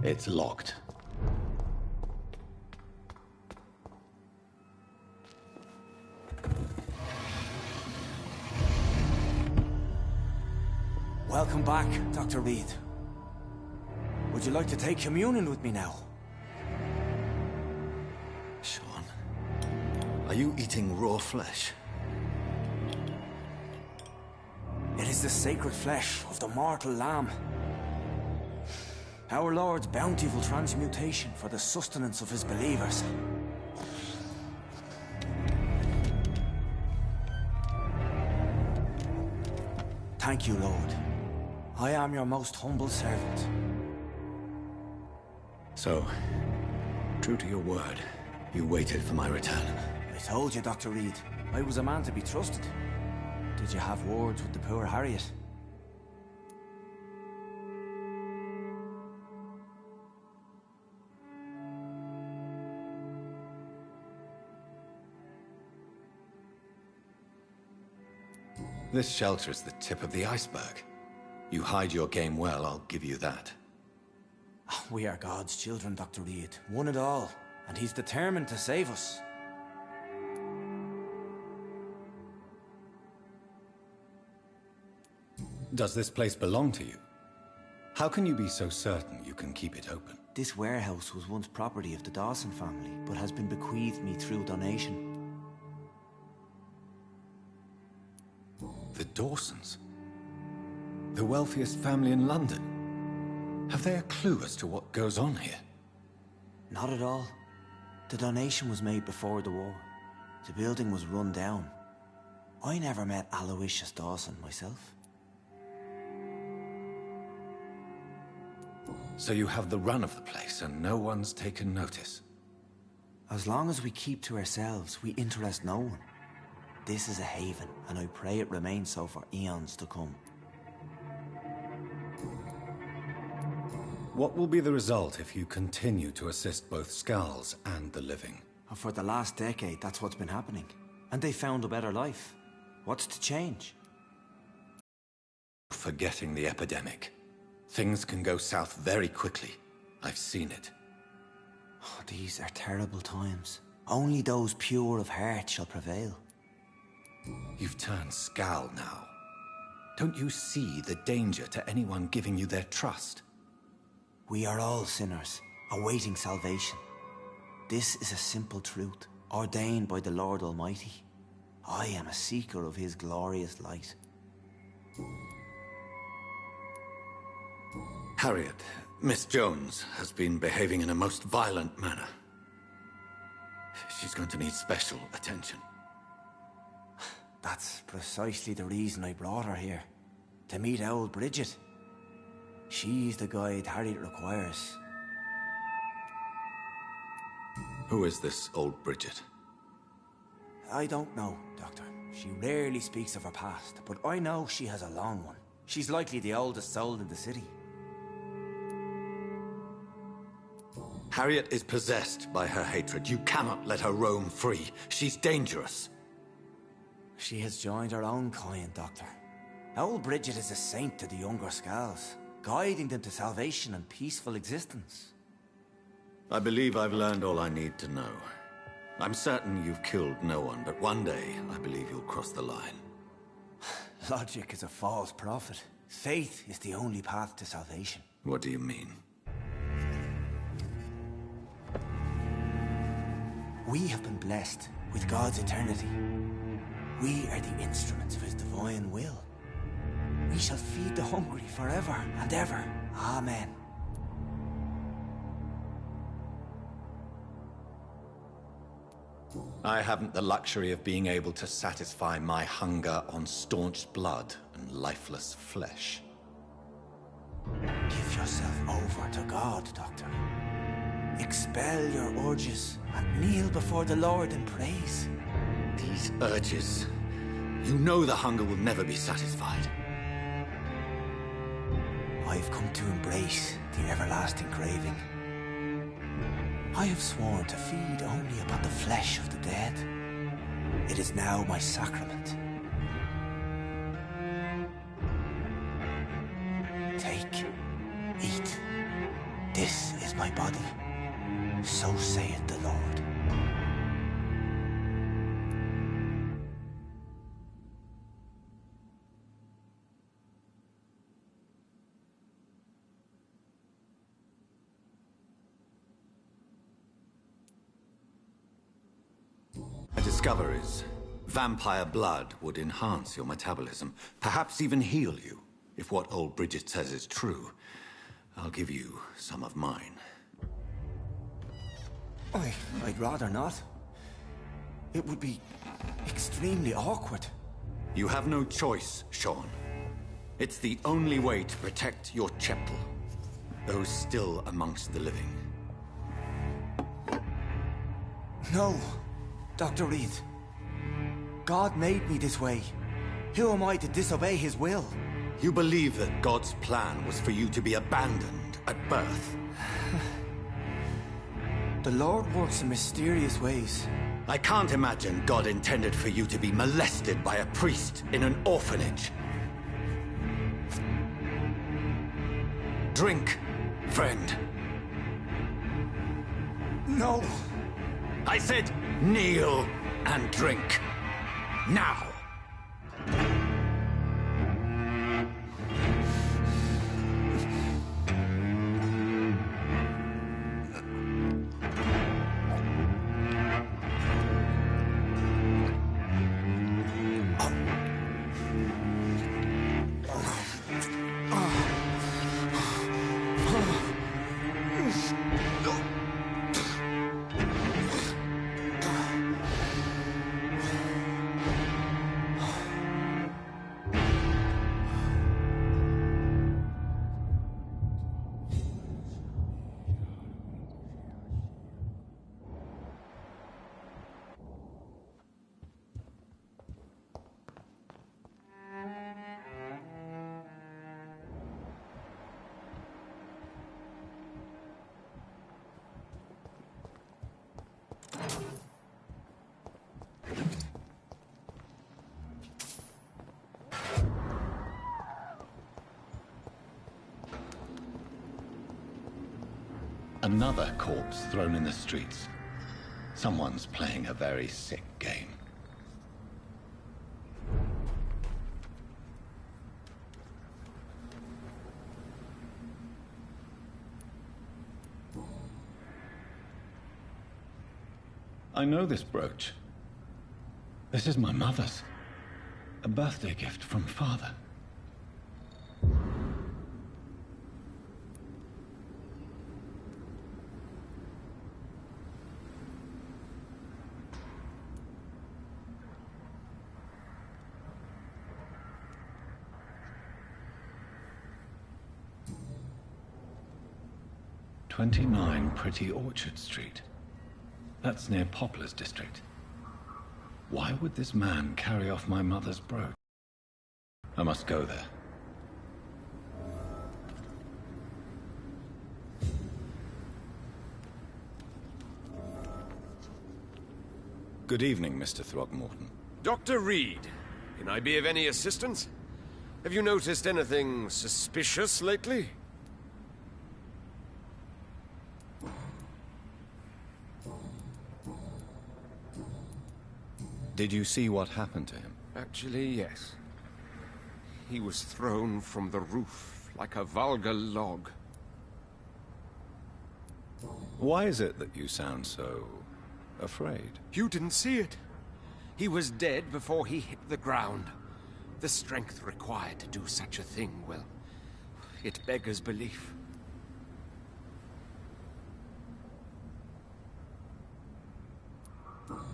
It's locked. Welcome back, Dr. Reed. Would you like to take communion with me now? Sean, are you eating raw flesh? It is the sacred flesh of the mortal lamb. Our Lord's bountiful transmutation for the sustenance of his believers. Thank you, Lord. I am your most humble servant. So, true to your word, you waited for my return. I told you, Dr. Reed, I was a man to be trusted. Did you have words with the poor Harriet? This shelter is the tip of the iceberg. You hide your game well, I'll give you that. We are God's children, Dr. Reed. One and all. And he's determined to save us. Does this place belong to you? How can you be so certain you can keep it open? This warehouse was once property of the Dawson family, but has been bequeathed me through donation. The Dawsons? The wealthiest family in London? Have they a clue as to what goes on here? Not at all. The donation was made before the war. The building was run down. I never met Aloysius Dawson myself. So you have the run of the place and no one's taken notice? As long as we keep to ourselves, we interest no one. This is a haven, and I pray it remains so for eons to come. What will be the result if you continue to assist both Skulls and the living? For the last decade, that's what's been happening. And they found a better life. What's to change? Forgetting the epidemic. Things can go south very quickly. I've seen it. Oh, these are terrible times. Only those pure of heart shall prevail. You've turned Skull now. Don't you see the danger to anyone giving you their trust? We are all sinners, awaiting salvation. This is a simple truth, ordained by the Lord Almighty. I am a seeker of his glorious light. Harriet, Miss Jones, has been behaving in a most violent manner. She's going to need special attention. That's precisely the reason I brought her here. To meet old Bridget. She's the guide Harriet requires. Who is this old Bridget? I don't know, Doctor. She rarely speaks of her past, but I know she has a long one. She's likely the oldest soul in the city. Harriet is possessed by her hatred. You cannot let her roam free. She's dangerous. She has joined her own kind, Doctor. Old Bridget is a saint to the younger Skulls, guiding them to salvation and peaceful existence. I believe I've learned all I need to know. I'm certain you've killed no one, but one day I believe you'll cross the line. Logic is a false prophet. Faith is the only path to salvation. What do you mean? We have been blessed with God's eternity. We are the instruments of his divine will. We shall feed the hungry forever and ever. Amen. I haven't the luxury of being able to satisfy my hunger on staunched blood and lifeless flesh. Give yourself over to God, Doctor. Expel your urges and kneel before the Lord in praise. These urges. You know the hunger will never be satisfied. I've come to embrace the everlasting craving. I have sworn to feed only upon the flesh of the dead. It is now my sacrament. Take, eat. This is my body. So saith the Lord. Discoveries. Vampire blood would enhance your metabolism, perhaps even heal you. If what old Bridget says is true, I'll give you some of mine. I'd rather not. It would be extremely awkward. You have no choice, Sean. It's the only way to protect your cheptel, those still amongst the living. No, Dr. Reed. God made me this way. Who am I to disobey his will? You believe that God's plan was for you to be abandoned at birth. The Lord works in mysterious ways. I can't imagine God intended for you to be molested by a priest in an orphanage. Drink, friend. No. I said kneel and drink. Now. Another corpse thrown in the streets. Someone's playing a very sick game. I know this brooch. This is my mother's. A birthday gift from father. "29 Pretty Orchard Street. That's near Poplar's district. Why would this man carry off my mother's brooch? I must go there. Good evening, Mr. Throgmorton. Dr. Reed, can I be of any assistance? Have you noticed anything suspicious lately? Did you see what happened to him? Actually, yes. He was thrown from the roof like a vulgar log. Why is it that you sound so afraid? You didn't see it. He was dead before he hit the ground. The strength required to do such a thing, well, it beggars belief.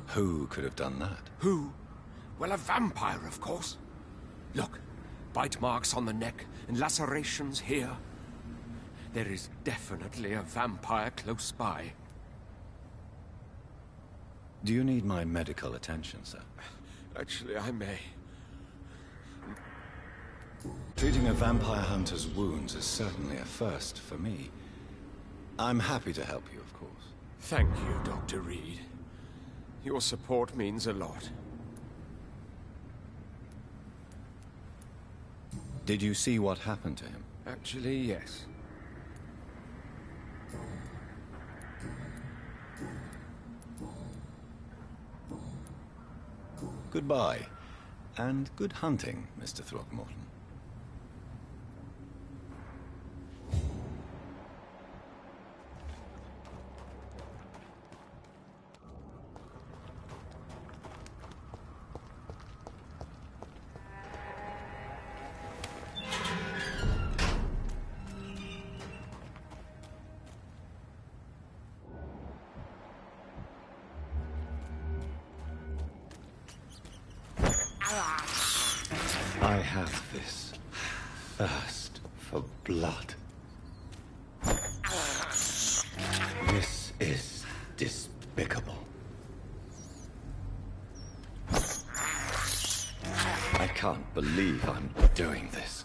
Who could have done that? Who? Well, a vampire, of course. Look, bite marks on the neck and lacerations here. There is definitely a vampire close by. Do you need my medical attention, sir? Actually, I may. Treating a vampire hunter's wounds is certainly a first for me. I'm happy to help you, of course. Thank you, Dr. Reed. Your support means a lot. Did you see what happened to him? Actually, yes. goodbye. And good hunting, Mr. Throckmorton. I have this thirst for blood. This is despicable. I can't believe I'm doing this.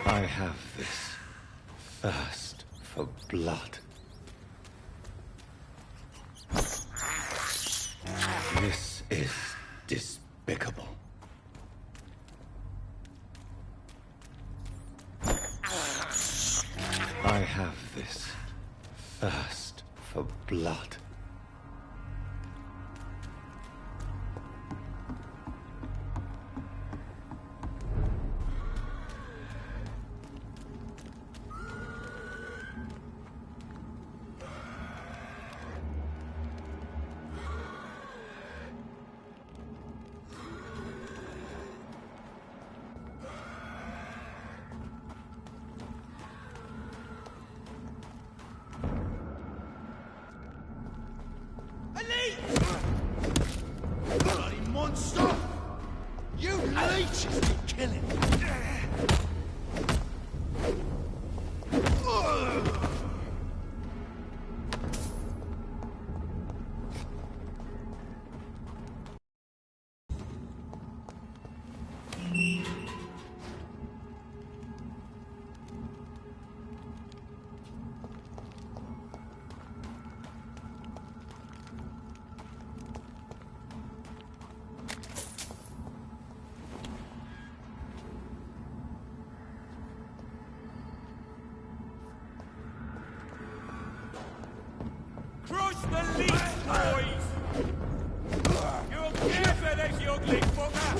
I have this thirst for blood. This is despicable. I have this thirst for blood. on, stop! You leeches be killing me. Crush the leech, boys! You'll care for this, you ugly fucker!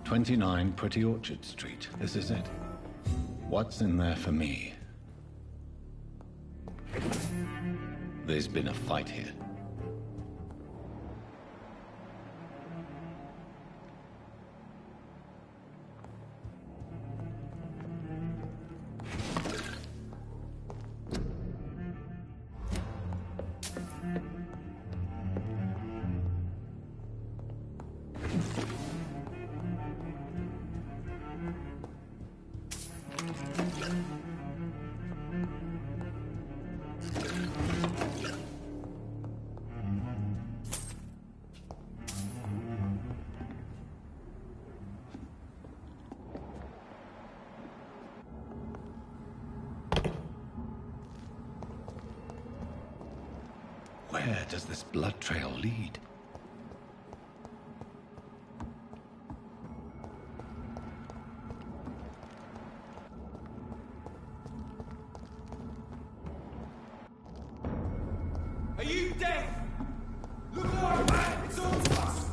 "29 Pretty Orchard Street. This is it. What's in there for me? There's been a fight here. Where does this blood trail lead? Are you deaf? Look alive, man! It's all to us!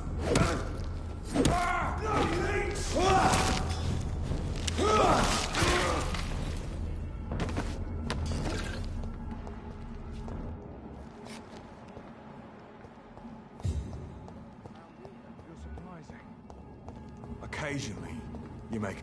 Occasionally, you make...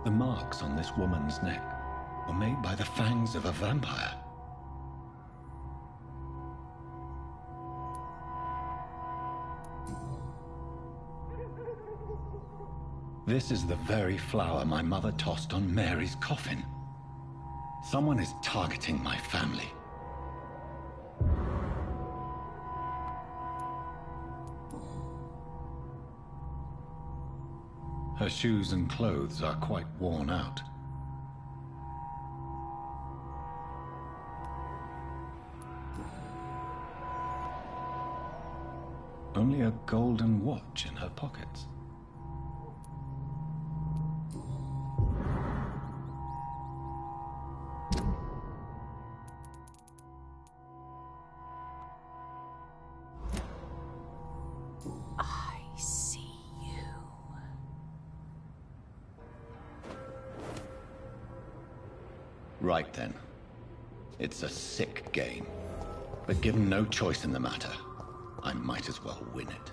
The marks on this woman's neck were made by the fangs of a vampire. This is the very flower my mother tossed on Mary's coffin. Someone is targeting my family. Her shoes and clothes are quite worn out. Only a golden watch in her pockets. Right then. It's a sick game. But given no choice in the matter, I might as well win it.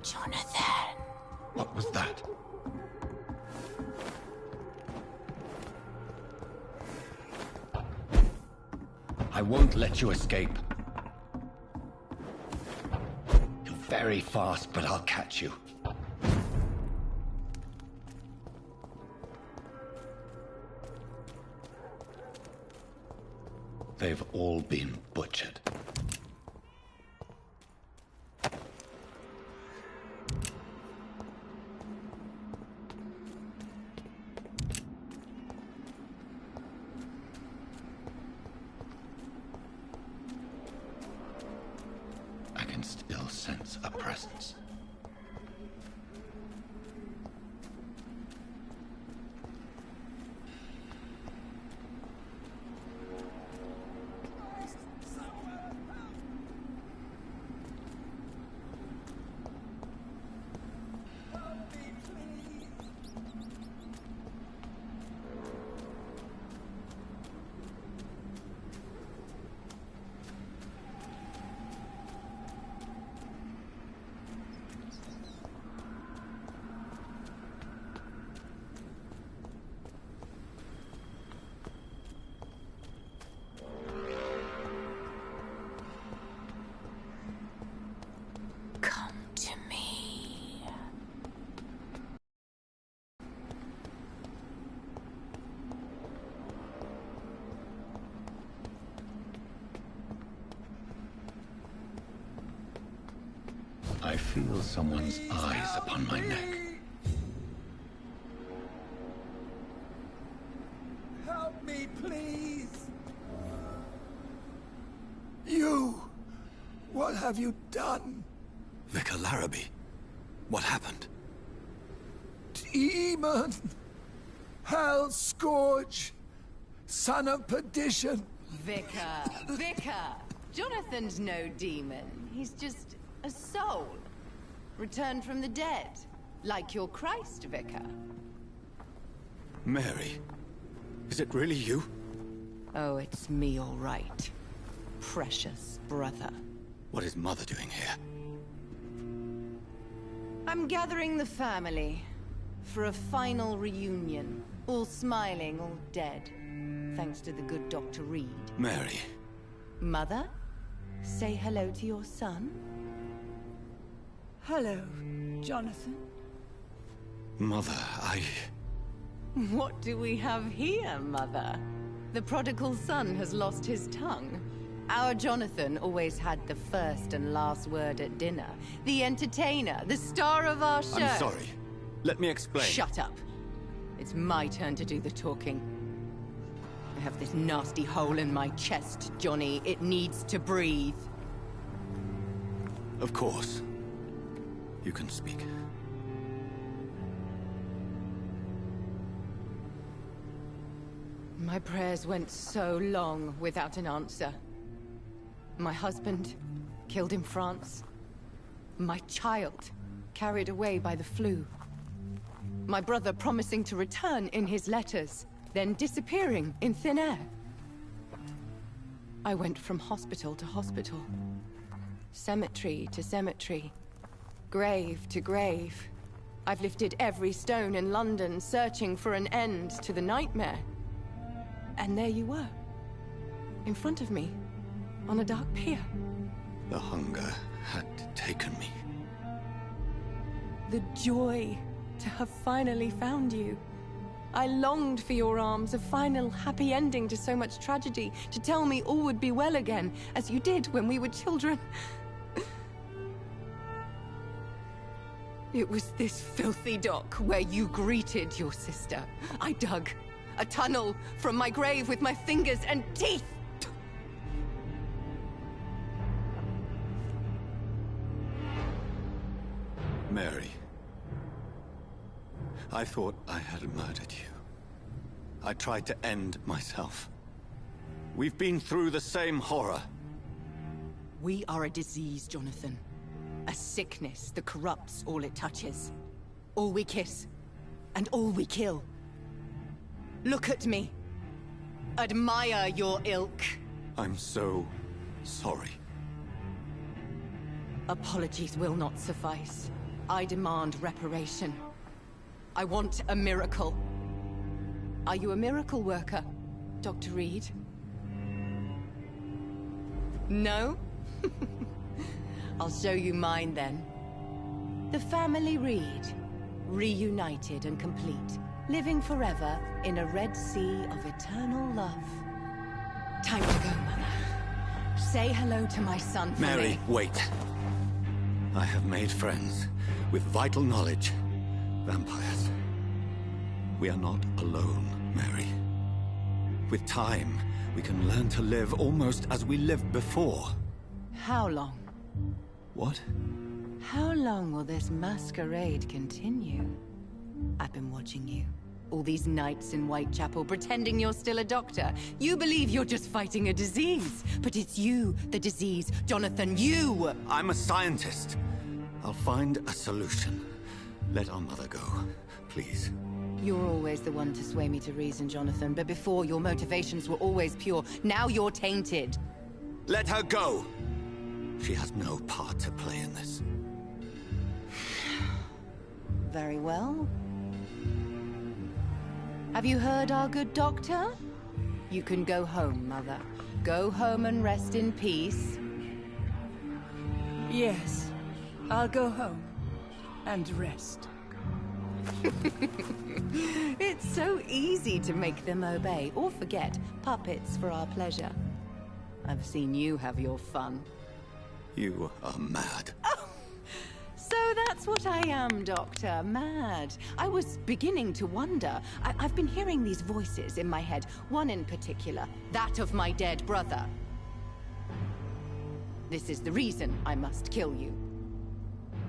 Jonathan! What was that? I won't let you escape. You're very fast, but I'll catch you. They've all been butchered. I can still sense a presence. I feel someone's eyes upon my neck. Help me, please! You! What have you done? Vicar Larrabee, what happened? Demon! Hell scourge! Son of perdition! Vicar! Vicar! Jonathan's no demon. He's just a soul. Returned from the dead. Like your Christ, Vicar. Mary, is it really you? Oh, it's me, all right. Precious brother. What is Mother doing here? I'm gathering the family for a final reunion. All smiling, all dead. Thanks to the good Dr. Reed. Mary. Mother, say hello to your son. Hello, Jonathan. Mother, What do we have here, Mother? The prodigal son has lost his tongue. Our Jonathan always had the first and last word at dinner. The entertainer, the star of our show. I'm sorry. Let me explain. Shut up. It's my turn to do the talking. I have this nasty hole in my chest, Johnny. It needs to breathe. Of course. You can speak. My prayers went so long without an answer. My husband, killed in France. My child, carried away by the flu. My brother promising to return in his letters, then disappearing in thin air. I went from hospital to hospital. Cemetery to cemetery. Grave to grave. I've lifted every stone in London, searching for an end to the nightmare. And there you were. In front of me. On a dark pier. The hunger had taken me. The joy to have finally found you. I longed for your arms, a final happy ending to so much tragedy, to tell me all would be well again, as you did when we were children. It was this filthy dock where you greeted your sister. I dug a tunnel from my grave with my fingers and teeth. Mary. I thought I had murdered you. I tried to end myself. We've been through the same horror. We are a disease, Jonathan. A sickness that corrupts all it touches. All we kiss, and all we kill. Look at me. Admire your ilk. I'm so sorry. Apologies will not suffice. I demand reparation. I want a miracle. Are you a miracle worker, Dr. Reed? No? I'll show you mine then. The family Reed, reunited and complete, living forever in a red sea of eternal love. Time to go, Mother. Say hello to my son for Mary, me. wait. I have made friends with vital knowledge. Vampires. We are not alone, Mary. With time, we can learn to live almost as we lived before. How long? What? How long will this masquerade continue? I've been watching you. All these nights in Whitechapel, pretending you're still a doctor. You believe you're just fighting a disease. But it's you, the disease. Jonathan, you! I'm a scientist. I'll find a solution. Let our mother go, please. You're always the one to sway me to reason, Jonathan. But before, your motivations were always pure. Now you're tainted. Let her go! She has no part to play in this. Very well. Have you heard our good doctor? You can go home, Mother. Go home and rest in peace. Yes, I'll go home and rest. It's so easy to make them obey or forget. Puppets for our pleasure. I've seen you have your fun. You are mad. So that's what I am, Doctor. Mad. I was beginning to wonder. I've been hearing these voices in my head. One in particular. That of my dead brother. This is the reason I must kill you.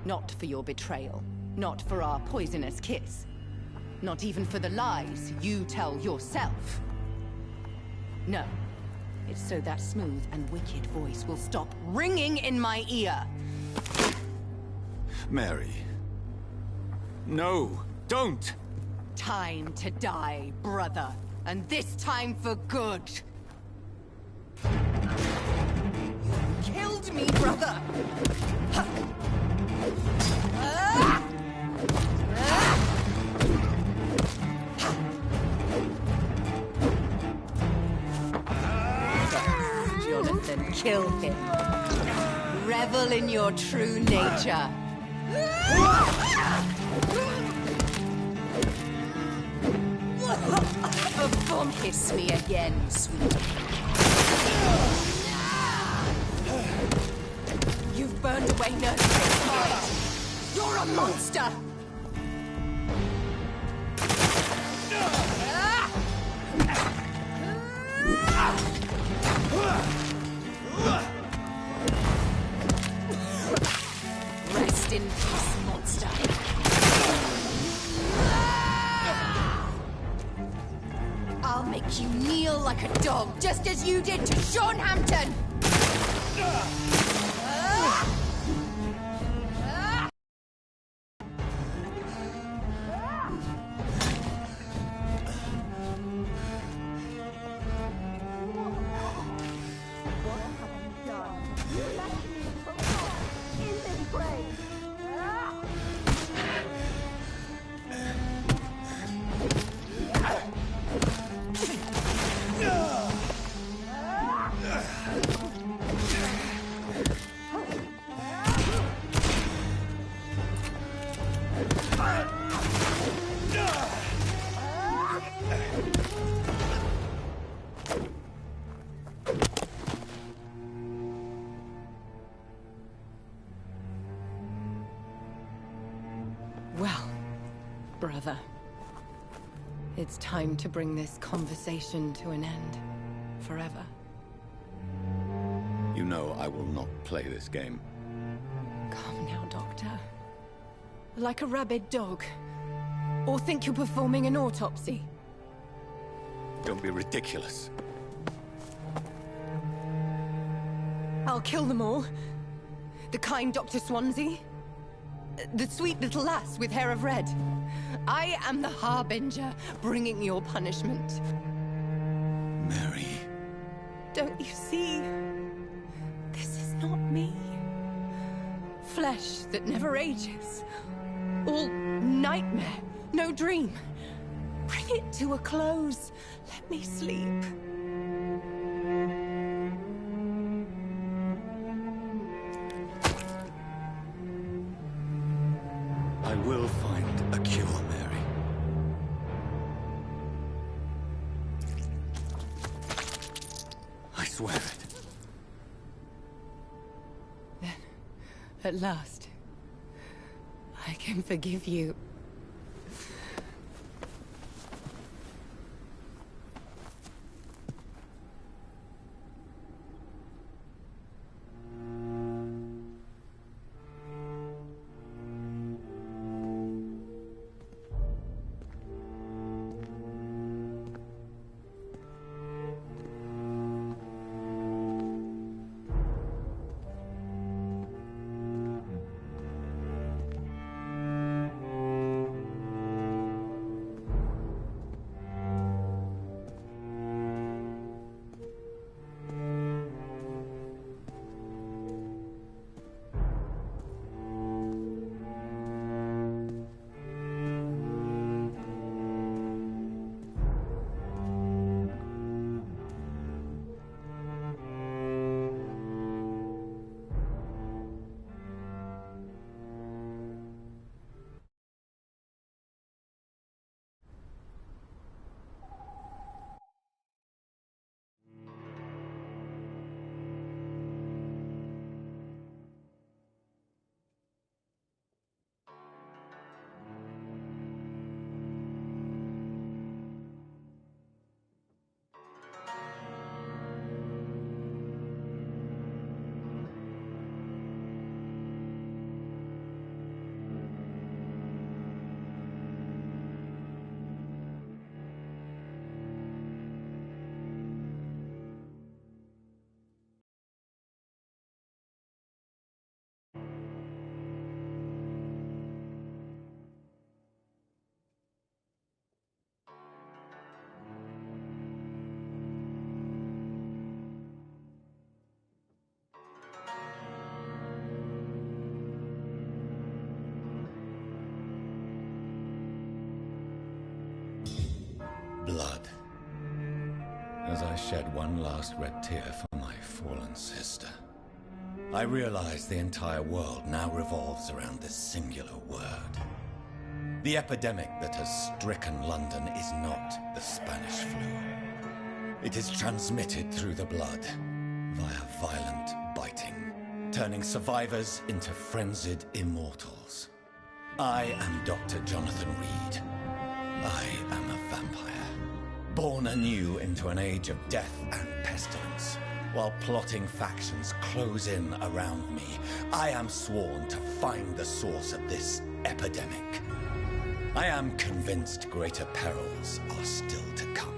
Not for your betrayal. Not for our poisonous kiss. Not even for the lies you tell yourself. No. It's so that smooth and wicked voice will stop ringing in my ear. Mary. No, don't! Time to die, brother. And this time for good. You killed me, brother! Jonathan, kill him. Revel in your true nature. Kiss me again, sweetie. You've burned away nursery. You're a monster! in peace, monster. I'll make you kneel like a dog, just as you did to Sean Hampton! Well, brother, it's time to bring this conversation to an end. Forever. You know I will not play this game. Calm now, Doctor. Like a rabid dog. Or think you're performing an autopsy. Don't be ridiculous. I'll kill them all. The kind Dr. Swansea. The sweet little lass with hair of red. I am the Harbinger, bringing your punishment. Mary. Don't you see? This is not me. Flesh that never ages. All nightmare, no dream. Bring it to a close. Let me sleep. I will find a cure, Mary. I swear it. Then, at last, I can forgive you. Blood. As I shed one last red tear for my fallen sister, I realize the entire world now revolves around this singular word. The epidemic that has stricken London is not the Spanish flu. It is transmitted through the blood, via violent biting, turning survivors into frenzied immortals. I am Dr. Jonathan Reed. I am a vampire, born anew into an age of death and pestilence, while plotting factions close in around me, I am sworn to find the source of this epidemic. I am convinced greater perils are still to come.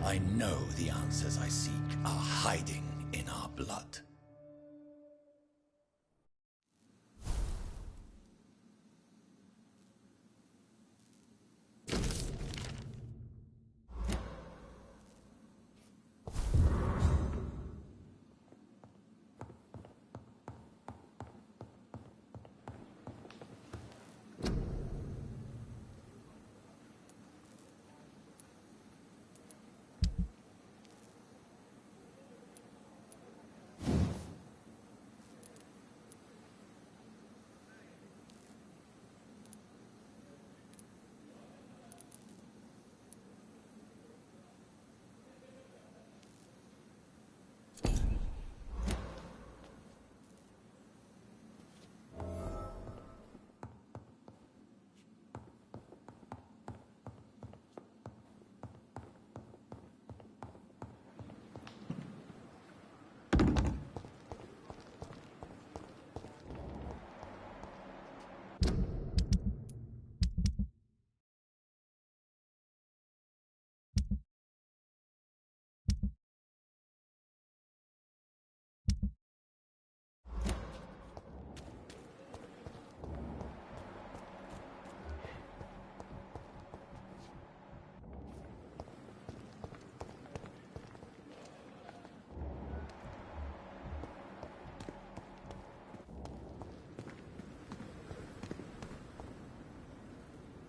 I know the answers I seek are hiding in our blood.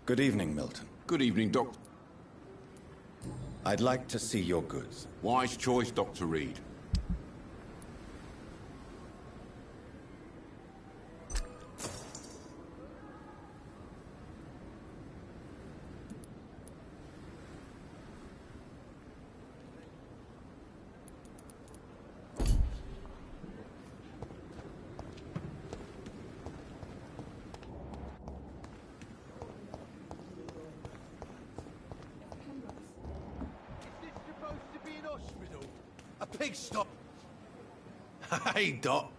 Good evening, Milton. Good evening, Doctor. I'd like to see your goods. Wise choice, Dr. Reed. Stop. Hey, Doc.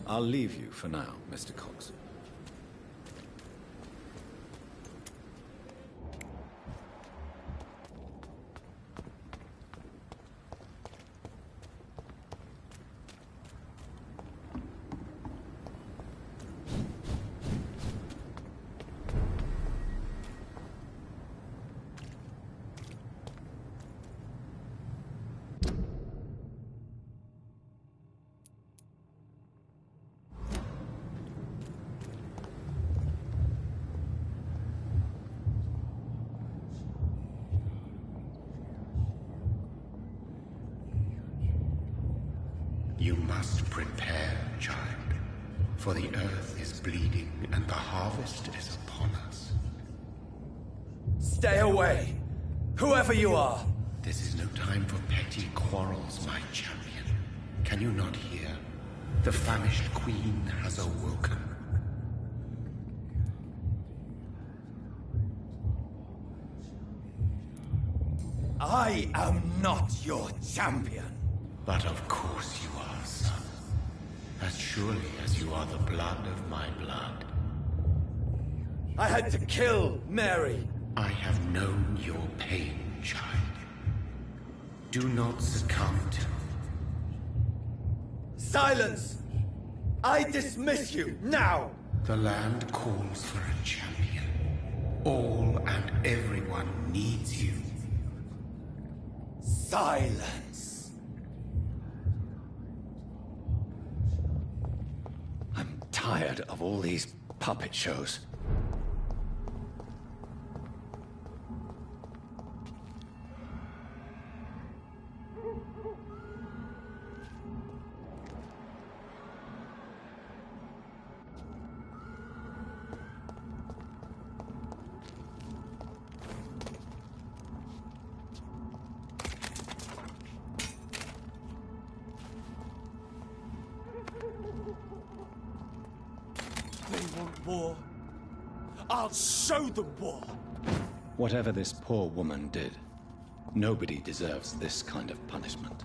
I'll leave you for now, Mr. Cox. You must prepare, child, for the earth is bleeding and the harvest is upon us. Stay away, whoever you are. This is no time for petty quarrels, my champion. Can you not hear? The famished queen has awoken. I am not your champion. But of course you are, son. As surely as you are the blood of my blood. I had to kill Mary. I have known your pain, child. Do not succumb to... Silence! I dismiss you, now! The land calls for a champion. All and everyone needs you. Silence! I'm tired of all these puppet shows. They want war. I'll show them war. Whatever this poor woman did, nobody deserves this kind of punishment.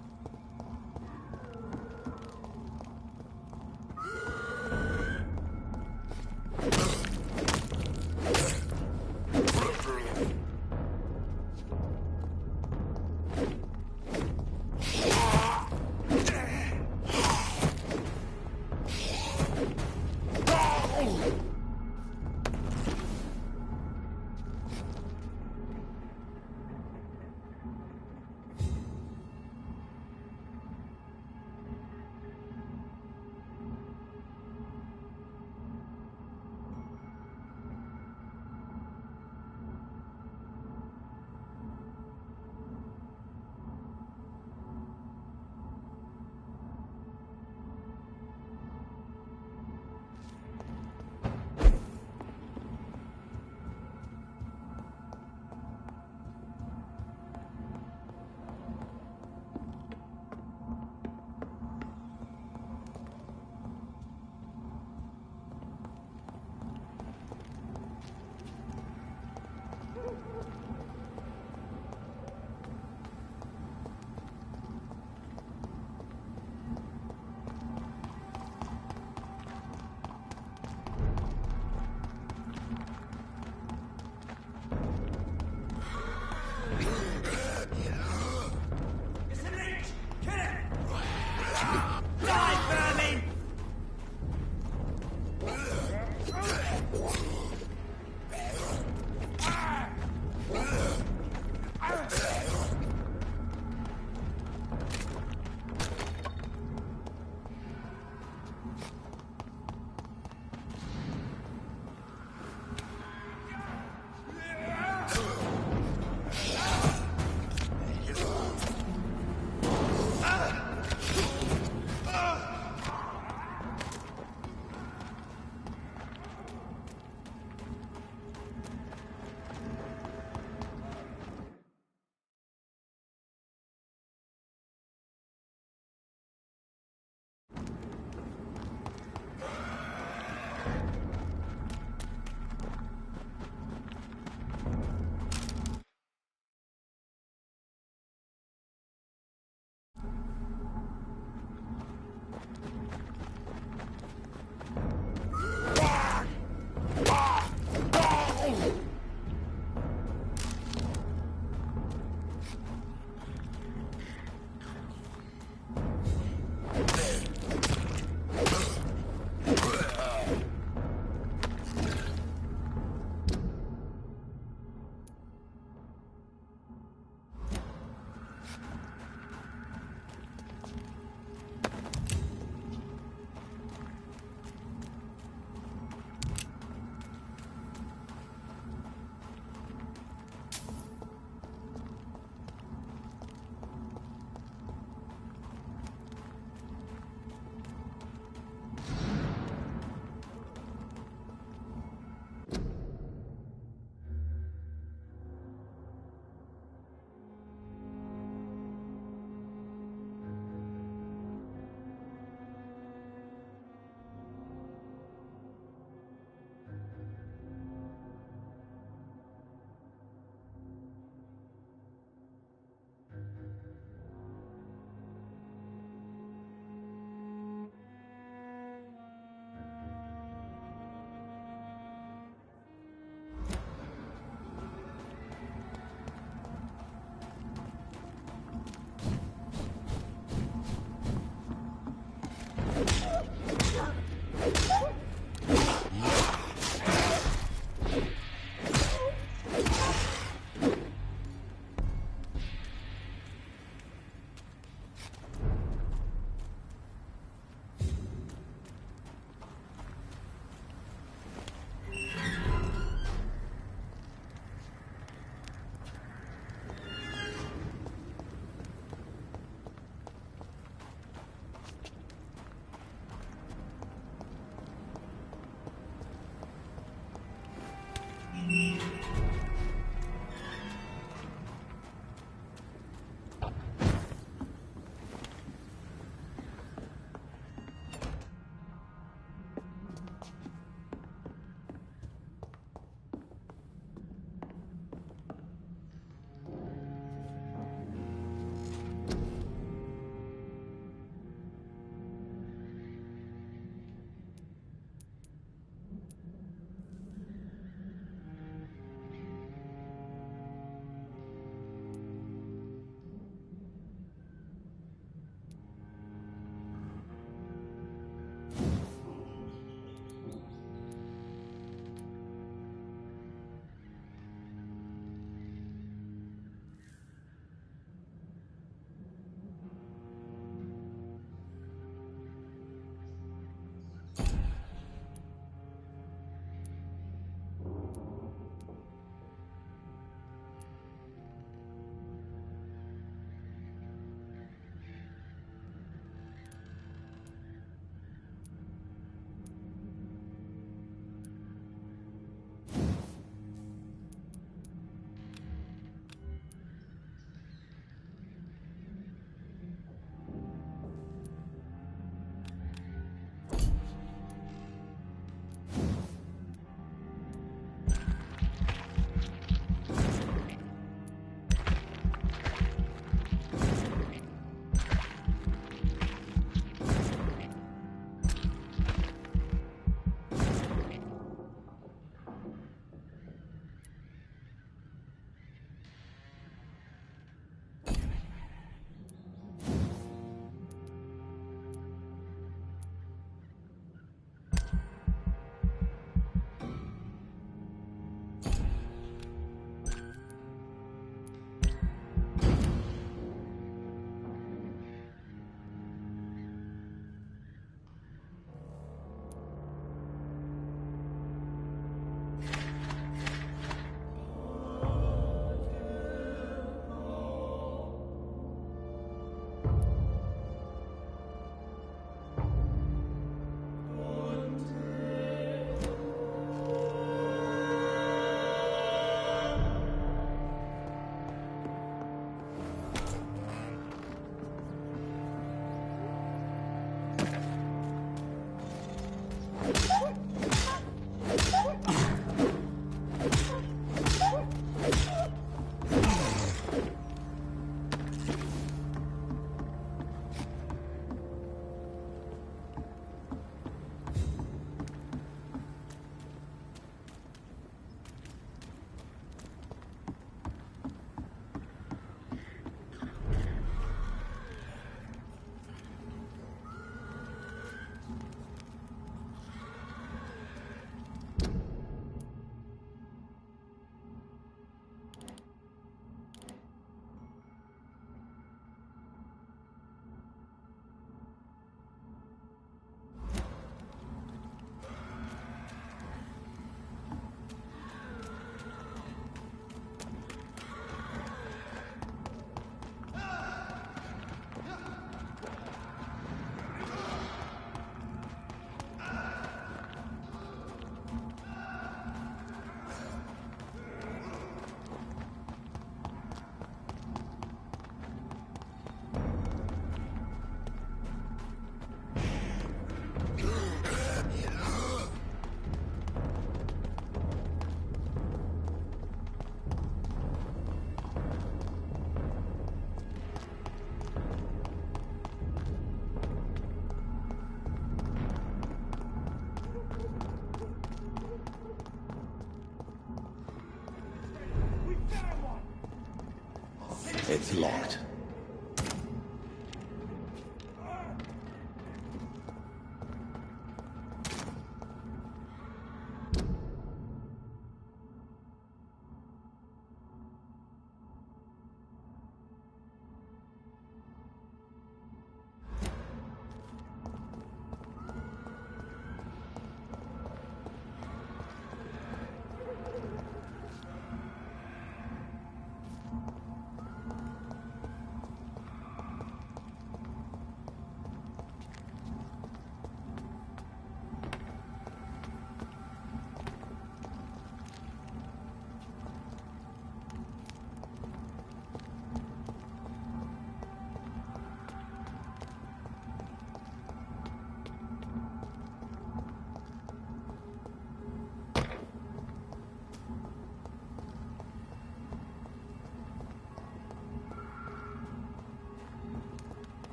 It's locked.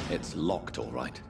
It's locked, all right.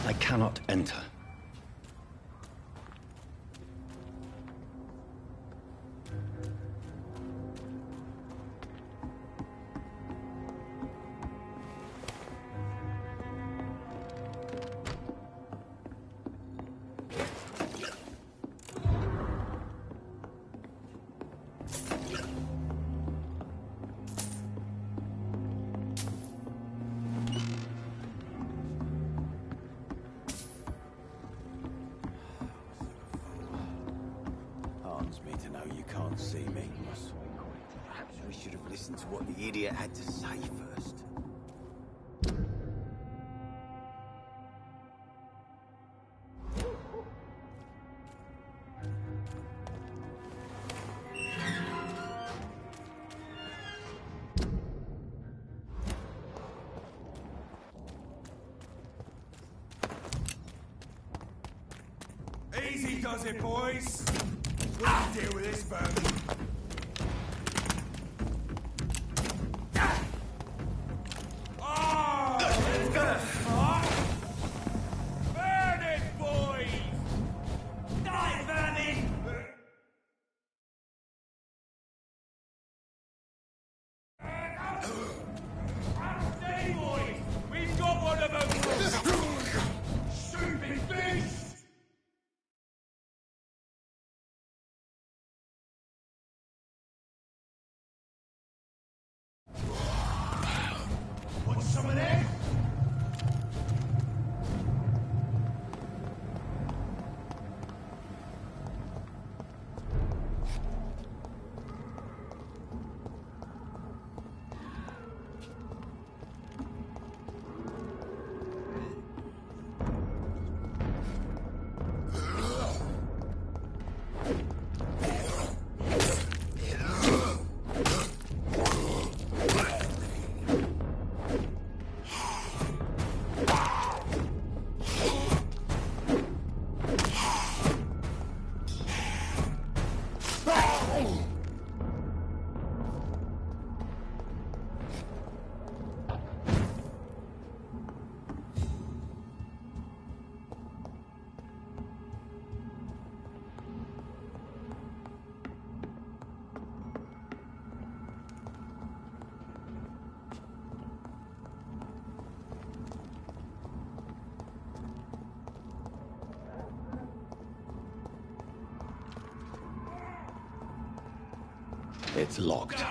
I cannot enter. listen to what the idiot had to say first. Easy does it, boys. We can deal with this, vermin. Oh, let's go. Burn it, boys. Die, vermin. Steady, boys. We've got one of them. Stupid beast. Some of that? It's locked.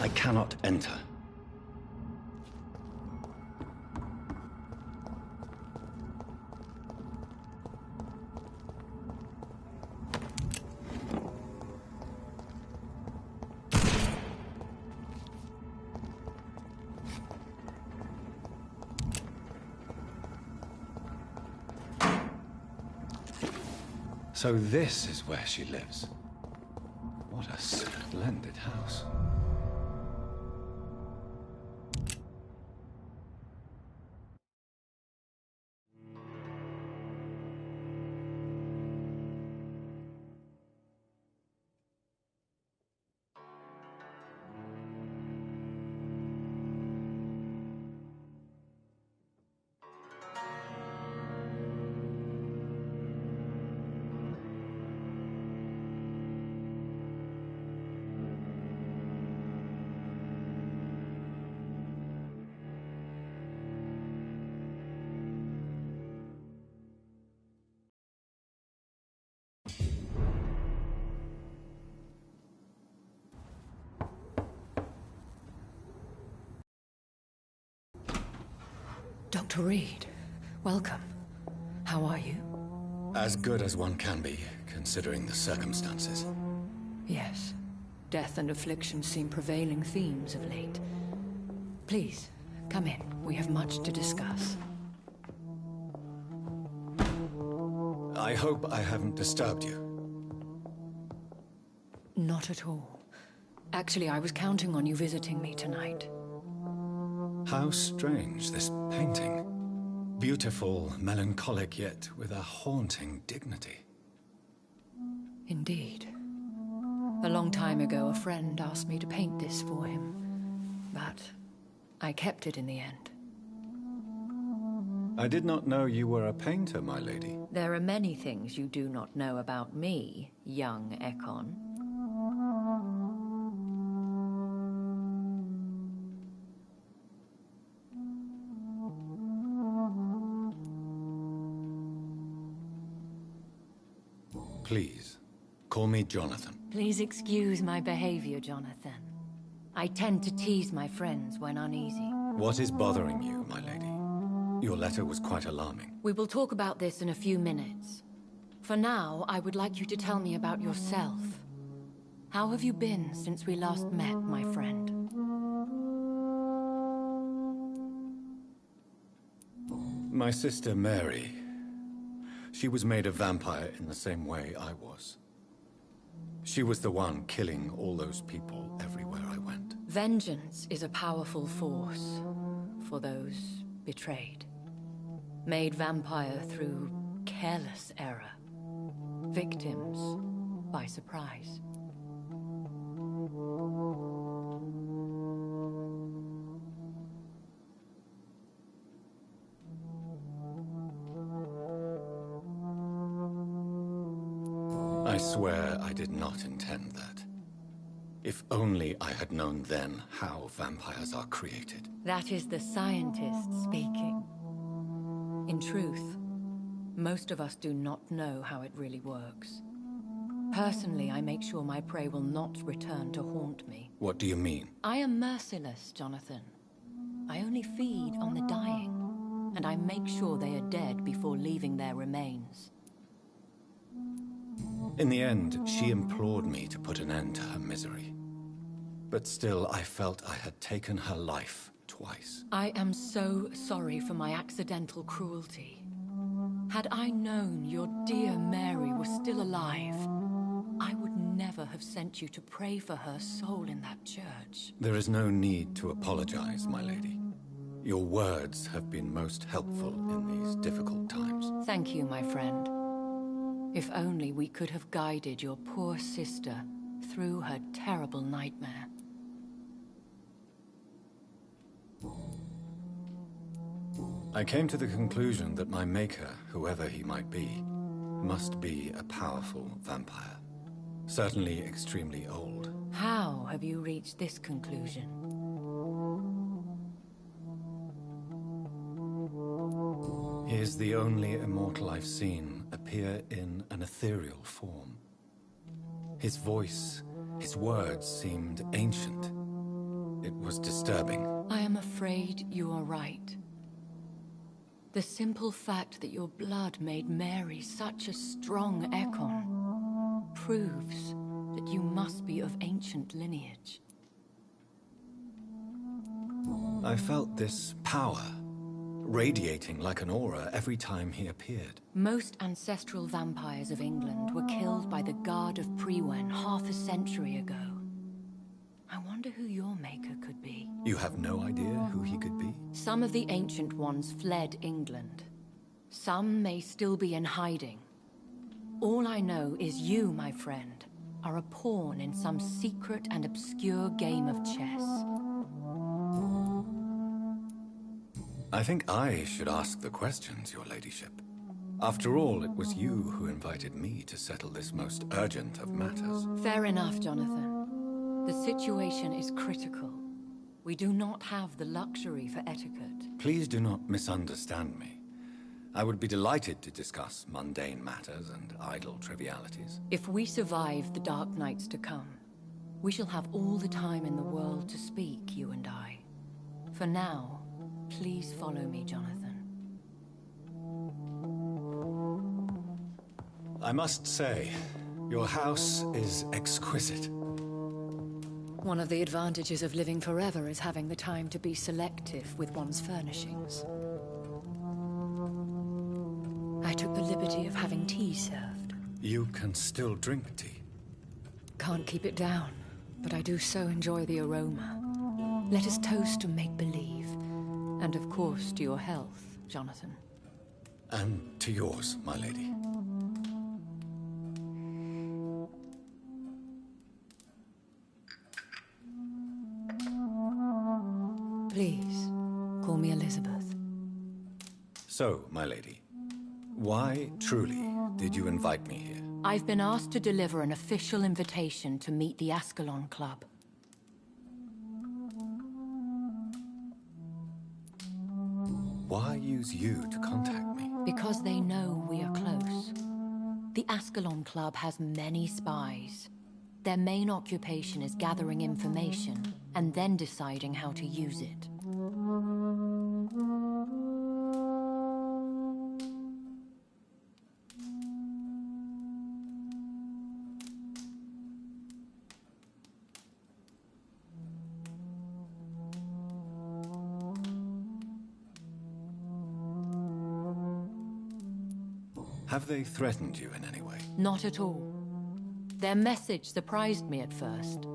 I cannot enter. So this is where she lives. What a splendid house. Dr. Reed, welcome. How are you? As good as one can be, considering the circumstances. Yes. Death and affliction seem prevailing themes of late. Please, come in. We have much to discuss. I hope I haven't disturbed you. Not at all. Actually, I was counting on you visiting me tonight. How strange, this painting. Beautiful, melancholic, yet with a haunting dignity. Indeed. A long time ago, a friend asked me to paint this for him, but I kept it in the end. I did not know you were a painter, my lady. There are many things you do not know about me, young Ekon. Please, call me Jonathan. Please excuse my behavior, Jonathan. I tend to tease my friends when uneasy. What is bothering you, my lady? Your letter was quite alarming. We will talk about this in a few minutes. For now, I would like you to tell me about yourself. How have you been since we last met, my friend? My sister Mary. She was made a vampire in the same way I was. She was the one killing all those people everywhere I went. Vengeance is a powerful force for those betrayed. Made vampire through careless error. Victims by surprise. I swear I did not intend that. If only I had known then how vampires are created. That is the scientist speaking. In truth, most of us do not know how it really works. Personally, I make sure my prey will not return to haunt me. What do you mean? I am merciless, Jonathan. I only feed on the dying, and I make sure they are dead before leaving their remains. In the end, she implored me to put an end to her misery. But still, I felt I had taken her life twice. I am so sorry for my accidental cruelty. Had I known your dear Mary was still alive, I would never have sent you to pray for her soul in that church. There is no need to apologize, my lady. Your words have been most helpful in these difficult times. Thank you, my friend. If only we could have guided your poor sister through her terrible nightmare. I came to the conclusion that my maker, whoever he might be, must be a powerful vampire. Certainly extremely old. How have you reached this conclusion? He is the only immortal I've seen appear in an ethereal form. His voice, his words seemed ancient. It was disturbing. I am afraid you are right. The simple fact that your blood made Mary such a strong Ekon proves that you must be of ancient lineage. I felt this power, radiating like an aura every time he appeared. Most ancestral vampires of England were killed by the Guard of Priwen half a century ago. I wonder who your maker could be. You have no idea who he could be? Some of the ancient ones fled England. Some may still be in hiding. All I know is you, my friend, are a pawn in some secret and obscure game of chess. I think I should ask the questions, your ladyship. After all, it was you who invited me to settle this most urgent of matters. Fair enough, Jonathan. The situation is critical. We do not have the luxury for etiquette. Please do not misunderstand me. I would be delighted to discuss mundane matters and idle trivialities. If we survive the dark nights to come, we shall have all the time in the world to speak, you and I. For now, Please follow me, Jonathan. I must say, your house is exquisite. One of the advantages of living forever is having the time to be selective with one's furnishings. I took the liberty of having tea served. You can still drink tea? Can't keep it down, but I do so enjoy the aroma. Let us toast to make-believe. And of course, to your health, Jonathan. And to yours, my lady. Please, call me Elizabeth. So, my lady, why, truly, did you invite me here? I've been asked to deliver an official invitation to meet the Ascalon Club. Why use you to contact me? Because they know we are close. The Ascalon Club has many spies. Their main occupation is gathering information and then deciding how to use it. Have they threatened you in any way? Not at all. Their message surprised me at first,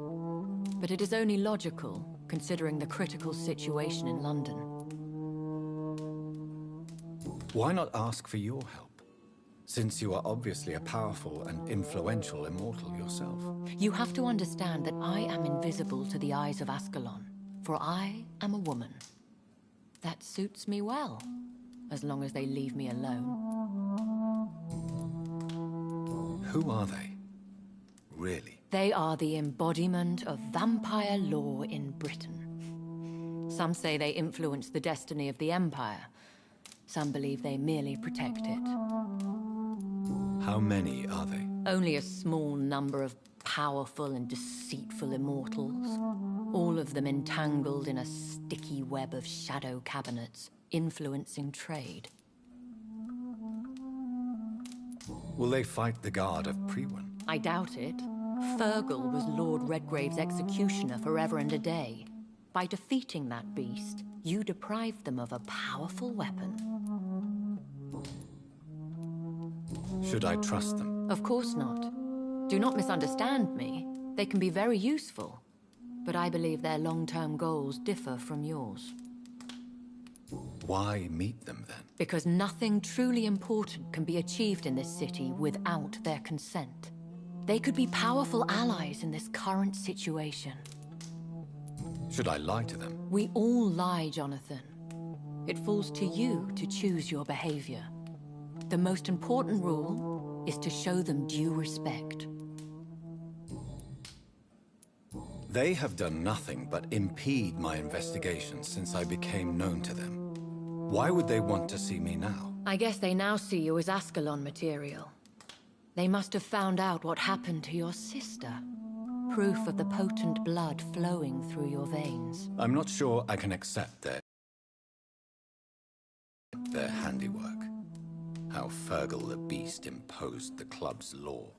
but it is only logical, considering the critical situation in London. Why not ask for your help, since you are obviously a powerful and influential immortal yourself? You have to understand that I am invisible to the eyes of Ascalon, for I am a woman. That suits me well, as long as they leave me alone. Who are they? Really? They are the embodiment of vampire law in Britain. Some say they influence the destiny of the Empire. Some believe they merely protect it. How many are they? Only a small number of powerful and deceitful immortals. All of them entangled in a sticky web of shadow cabinets, influencing trade. Will they fight the guard of Priwen? I doubt it. Fergal was Lord Redgrave's executioner forever and a day. By defeating that beast, you deprived them of a powerful weapon. Should I trust them? Of course not. Do not misunderstand me. They can be very useful. But I believe their long-term goals differ from yours. Why meet them then? Because nothing truly important can be achieved in this city without their consent. They could be powerful allies in this current situation. Should I lie to them? We all lie, Jonathan. It falls to you to choose your behavior. The most important rule is to show them due respect. They have done nothing but impede my investigation since I became known to them. Why would they want to see me now? I guess they now see you as Ascalon material. They must have found out what happened to your sister. Proof of the potent blood flowing through your veins. I'm not sure I can accept their handiwork. How Fergal the Beast imposed the club's law.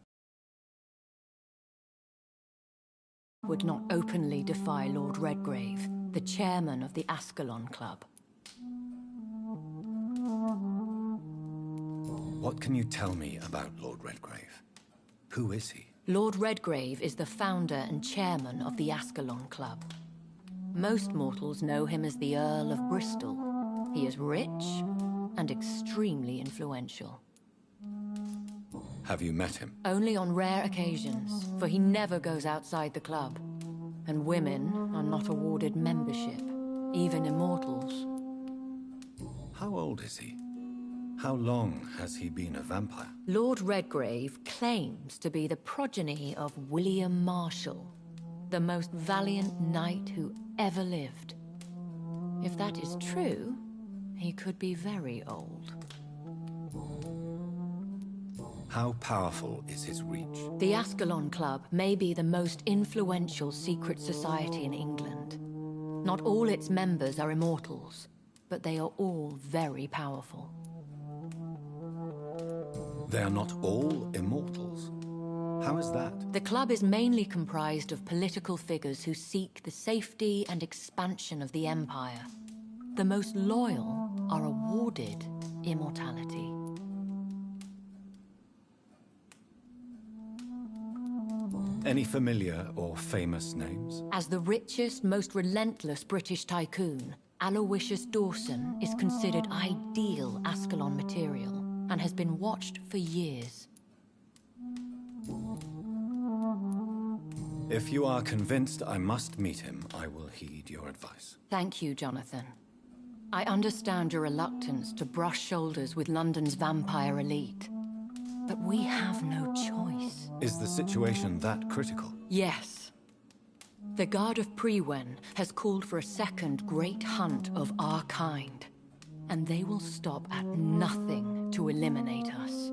Would not openly defy Lord Redgrave, the chairman of the Ascalon Club. What can you tell me about Lord Redgrave? Who is he? Lord Redgrave is the founder and chairman of the Ascalon Club. Most mortals know him as the Earl of Bristol. He is rich and extremely influential. Have you met him? Only on rare occasions, for he never goes outside the club. And women are not awarded membership, even immortals. How old is he? How long has he been a vampire? Lord Redgrave claims to be the progeny of William Marshall, the most valiant knight who ever lived. If that is true, he could be very old. How powerful is his reach? The Ascalon Club may be the most influential secret society in England. Not all its members are immortals, but they are all very powerful. They are not all immortals. How is that? The club is mainly comprised of political figures who seek the safety and expansion of the Empire. The most loyal are awarded immortality. Any familiar or famous names? As the richest, most relentless British tycoon, Aloysius Dawson is considered ideal Ascalon material and has been watched for years. If you are convinced I must meet him, I will heed your advice. Thank you, Jonathan. I understand your reluctance to brush shoulders with London's vampire elite. But we have no choice. Is the situation that critical? Yes. The Guard of Prewen has called for a second great hunt of our kind. And they will stop at nothing to eliminate us.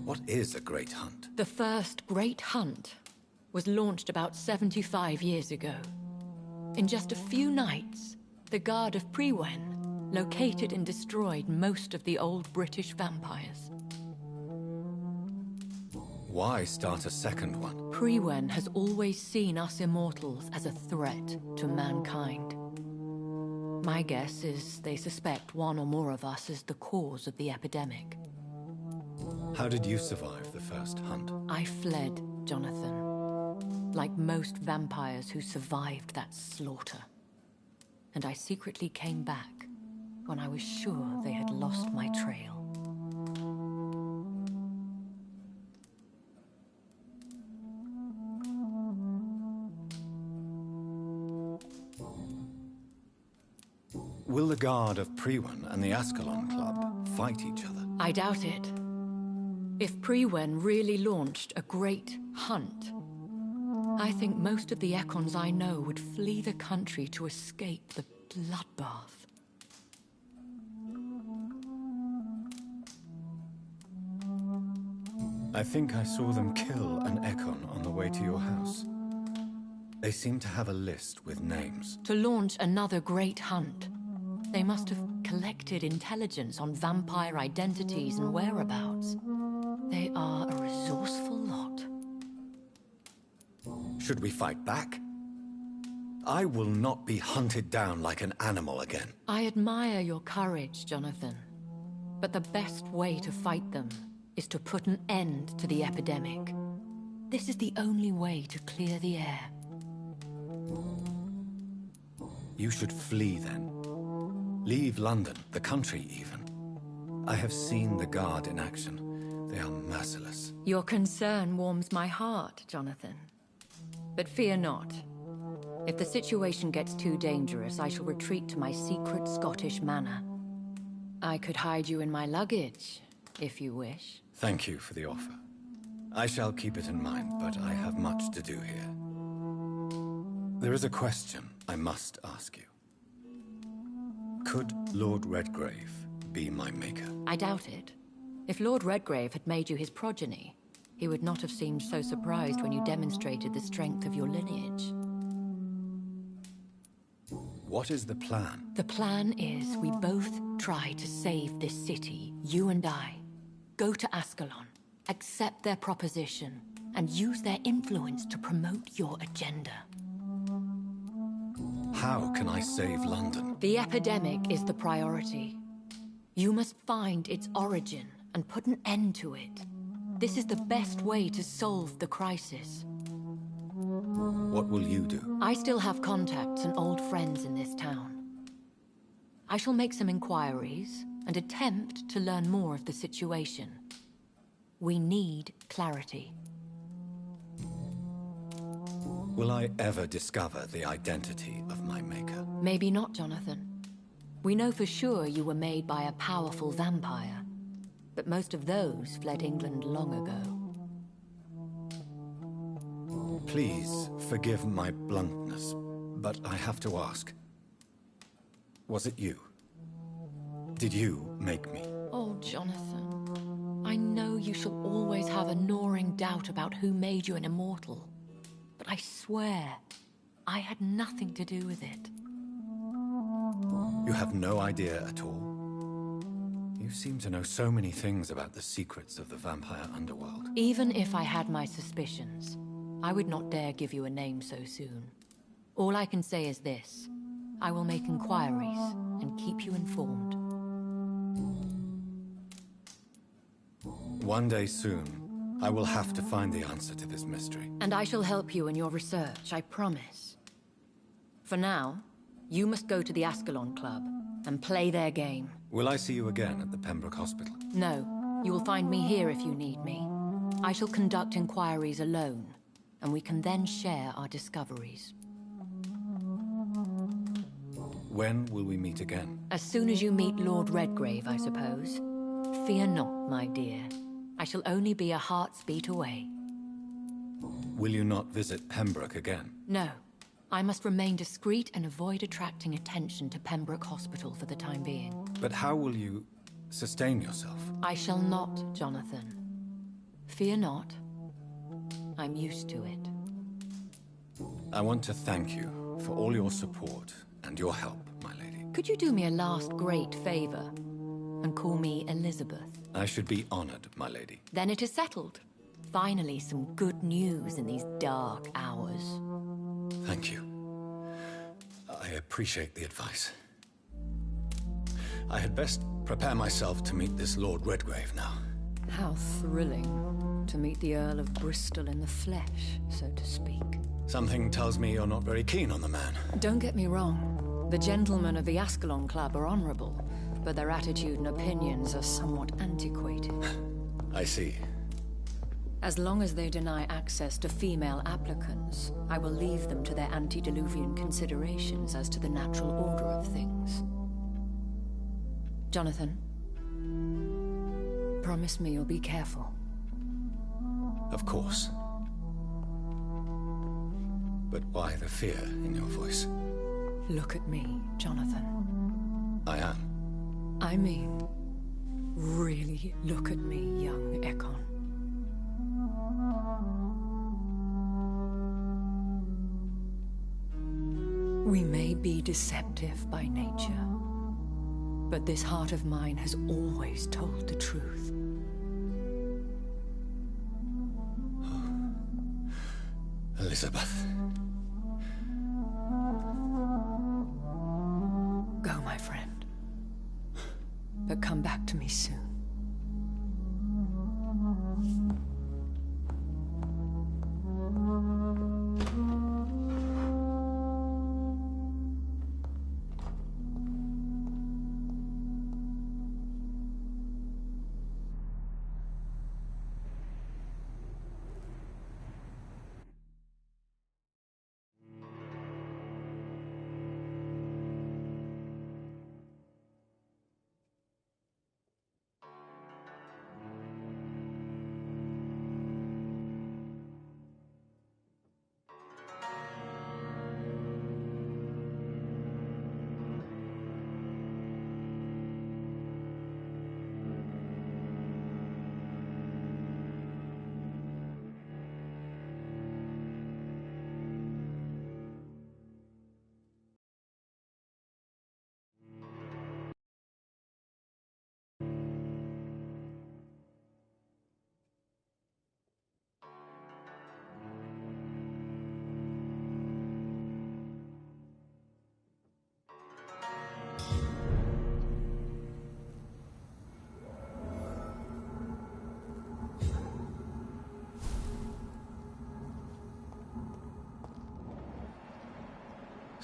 What is a great hunt? The first great hunt was launched about 75 years ago. In just a few nights, the Guard of Prewen located and destroyed most of the old British vampires. Why start a second one? Prewen has always seen us immortals as a threat to mankind. My guess is they suspect one or more of us as the cause of the epidemic. How did you survive the first hunt? I fled, Jonathan. Like most vampires who survived that slaughter. And I secretly came back when I was sure they had lost my trail. Will the Guard of Prewen and the Ascalon Club fight each other? I doubt it. If Prewen really launched a great hunt, I think most of the Econs I know would flee the country to escape the bloodbath. I think I saw them kill an Econ on the way to your house. They seem to have a list with names. To launch another great hunt, they must have collected intelligence on vampire identities and whereabouts. They are a resourceful lot. Should we fight back? I will not be hunted down like an animal again. I admire your courage, Jonathan. But the best way to fight them is to put an end to the epidemic. This is the only way to clear the air. You should flee then. Leave London, the country even. I have seen the Guard in action. They are merciless. Your concern warms my heart, Jonathan. But fear not. If the situation gets too dangerous, I shall retreat to my secret Scottish manor. I could hide you in my luggage, if you wish. Thank you for the offer. I shall keep it in mind, but I have much to do here. There is a question I must ask you. Could Lord Redgrave be my maker? I doubt it. If Lord Redgrave had made you his progeny, he would not have seemed so surprised when you demonstrated the strength of your lineage. What is the plan? The plan is we both try to save this city, you and I. Go to Ascalon, accept their proposition, and use their influence to promote your agenda. How can I save London? The epidemic is the priority. You must find its origin and put an end to it. This is the best way to solve the crisis. What will you do? I still have contacts and old friends in this town. I shall make some inquiries and attempt to learn more of the situation. We need clarity. Will I ever discover the identity of my maker? Maybe not, Jonathan. We know for sure you were made by a powerful vampire, but most of those fled England long ago. Please forgive my bluntness, but I have to ask. Was it you? Did you make me? Oh, Jonathan. I know you shall always have a gnawing doubt about who made you an immortal. but I swear, I had nothing to do with it. You have no idea at all? You seem to know so many things about the secrets of the vampire underworld. Even if I had my suspicions, I would not dare give you a name so soon. All I can say is this. I will make inquiries and keep you informed. One day soon, I will have to find the answer to this mystery. And I shall help you in your research, I promise. For now, you must go to the Ascalon Club and play their game. Will I see you again at the Pembroke Hospital? No. You will find me here if you need me. I shall conduct inquiries alone, and we can then share our discoveries. When will we meet again? As soon as you meet Lord Redgrave, I suppose. Fear not, my dear. I shall only be a heart's beat away. Will you not visit Pembroke again? No. I must remain discreet and avoid attracting attention to Pembroke Hospital for the time being. But how will you sustain yourself? I shall not, Jonathan. Fear not. I'm used to it. I want to thank you for all your support and your help, my lady. Could you do me a last great favor and call me Elizabeth? I should be honored, my lady. Then it is settled. Finally, some good news in these dark hours. Thank you. I appreciate the advice. I had best prepare myself to meet this Lord Redgrave now. How thrilling to meet the Earl of Bristol in the flesh, so to speak. Something tells me you're not very keen on the man. Don't get me wrong. The gentlemen of the Ascalon Club are honorable, but their attitude and opinions are somewhat antiquated. I see. As long as they deny access to female applicants, I will leave them to their antediluvian considerations as to the natural order of things. Jonathan, promise me you'll be careful. Of course. But why the fear in your voice? Look at me, Jonathan. I am. I mean, really look at me, young Ekon. We may be deceptive by nature, but this heart of mine has always told the truth. Elizabeth. Go, my friend. But come back to me soon.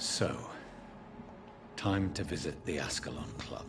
So, time to visit the Ascalon Club.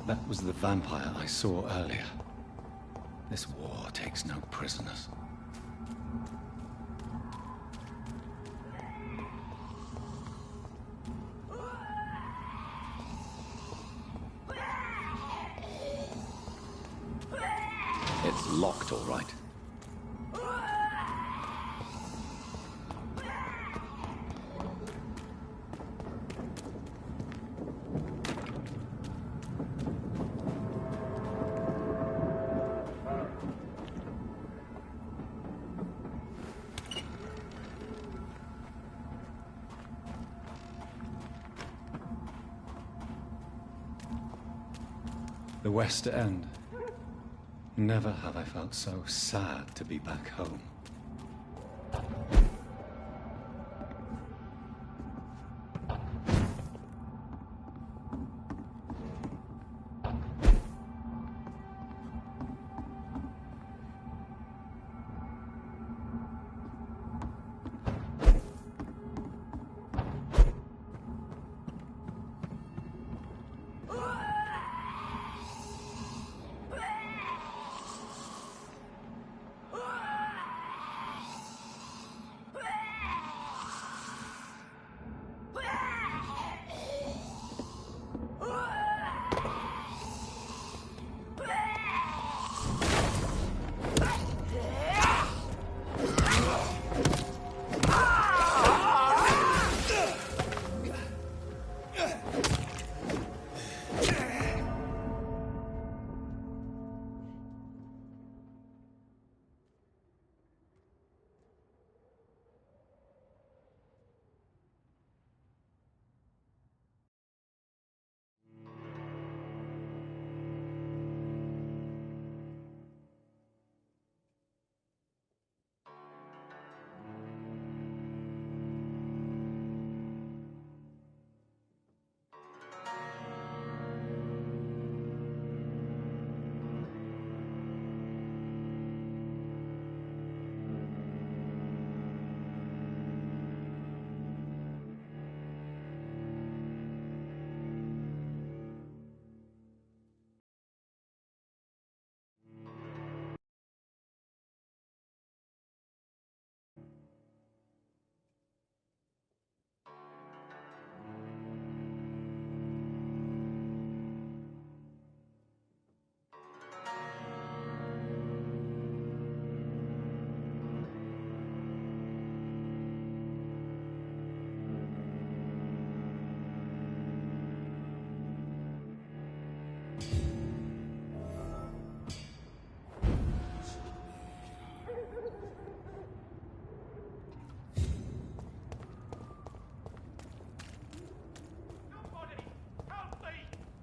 That was the vampire I saw earlier. This war takes no prisoners. It's locked, all right. The West End. Never have I felt so sad to be back home.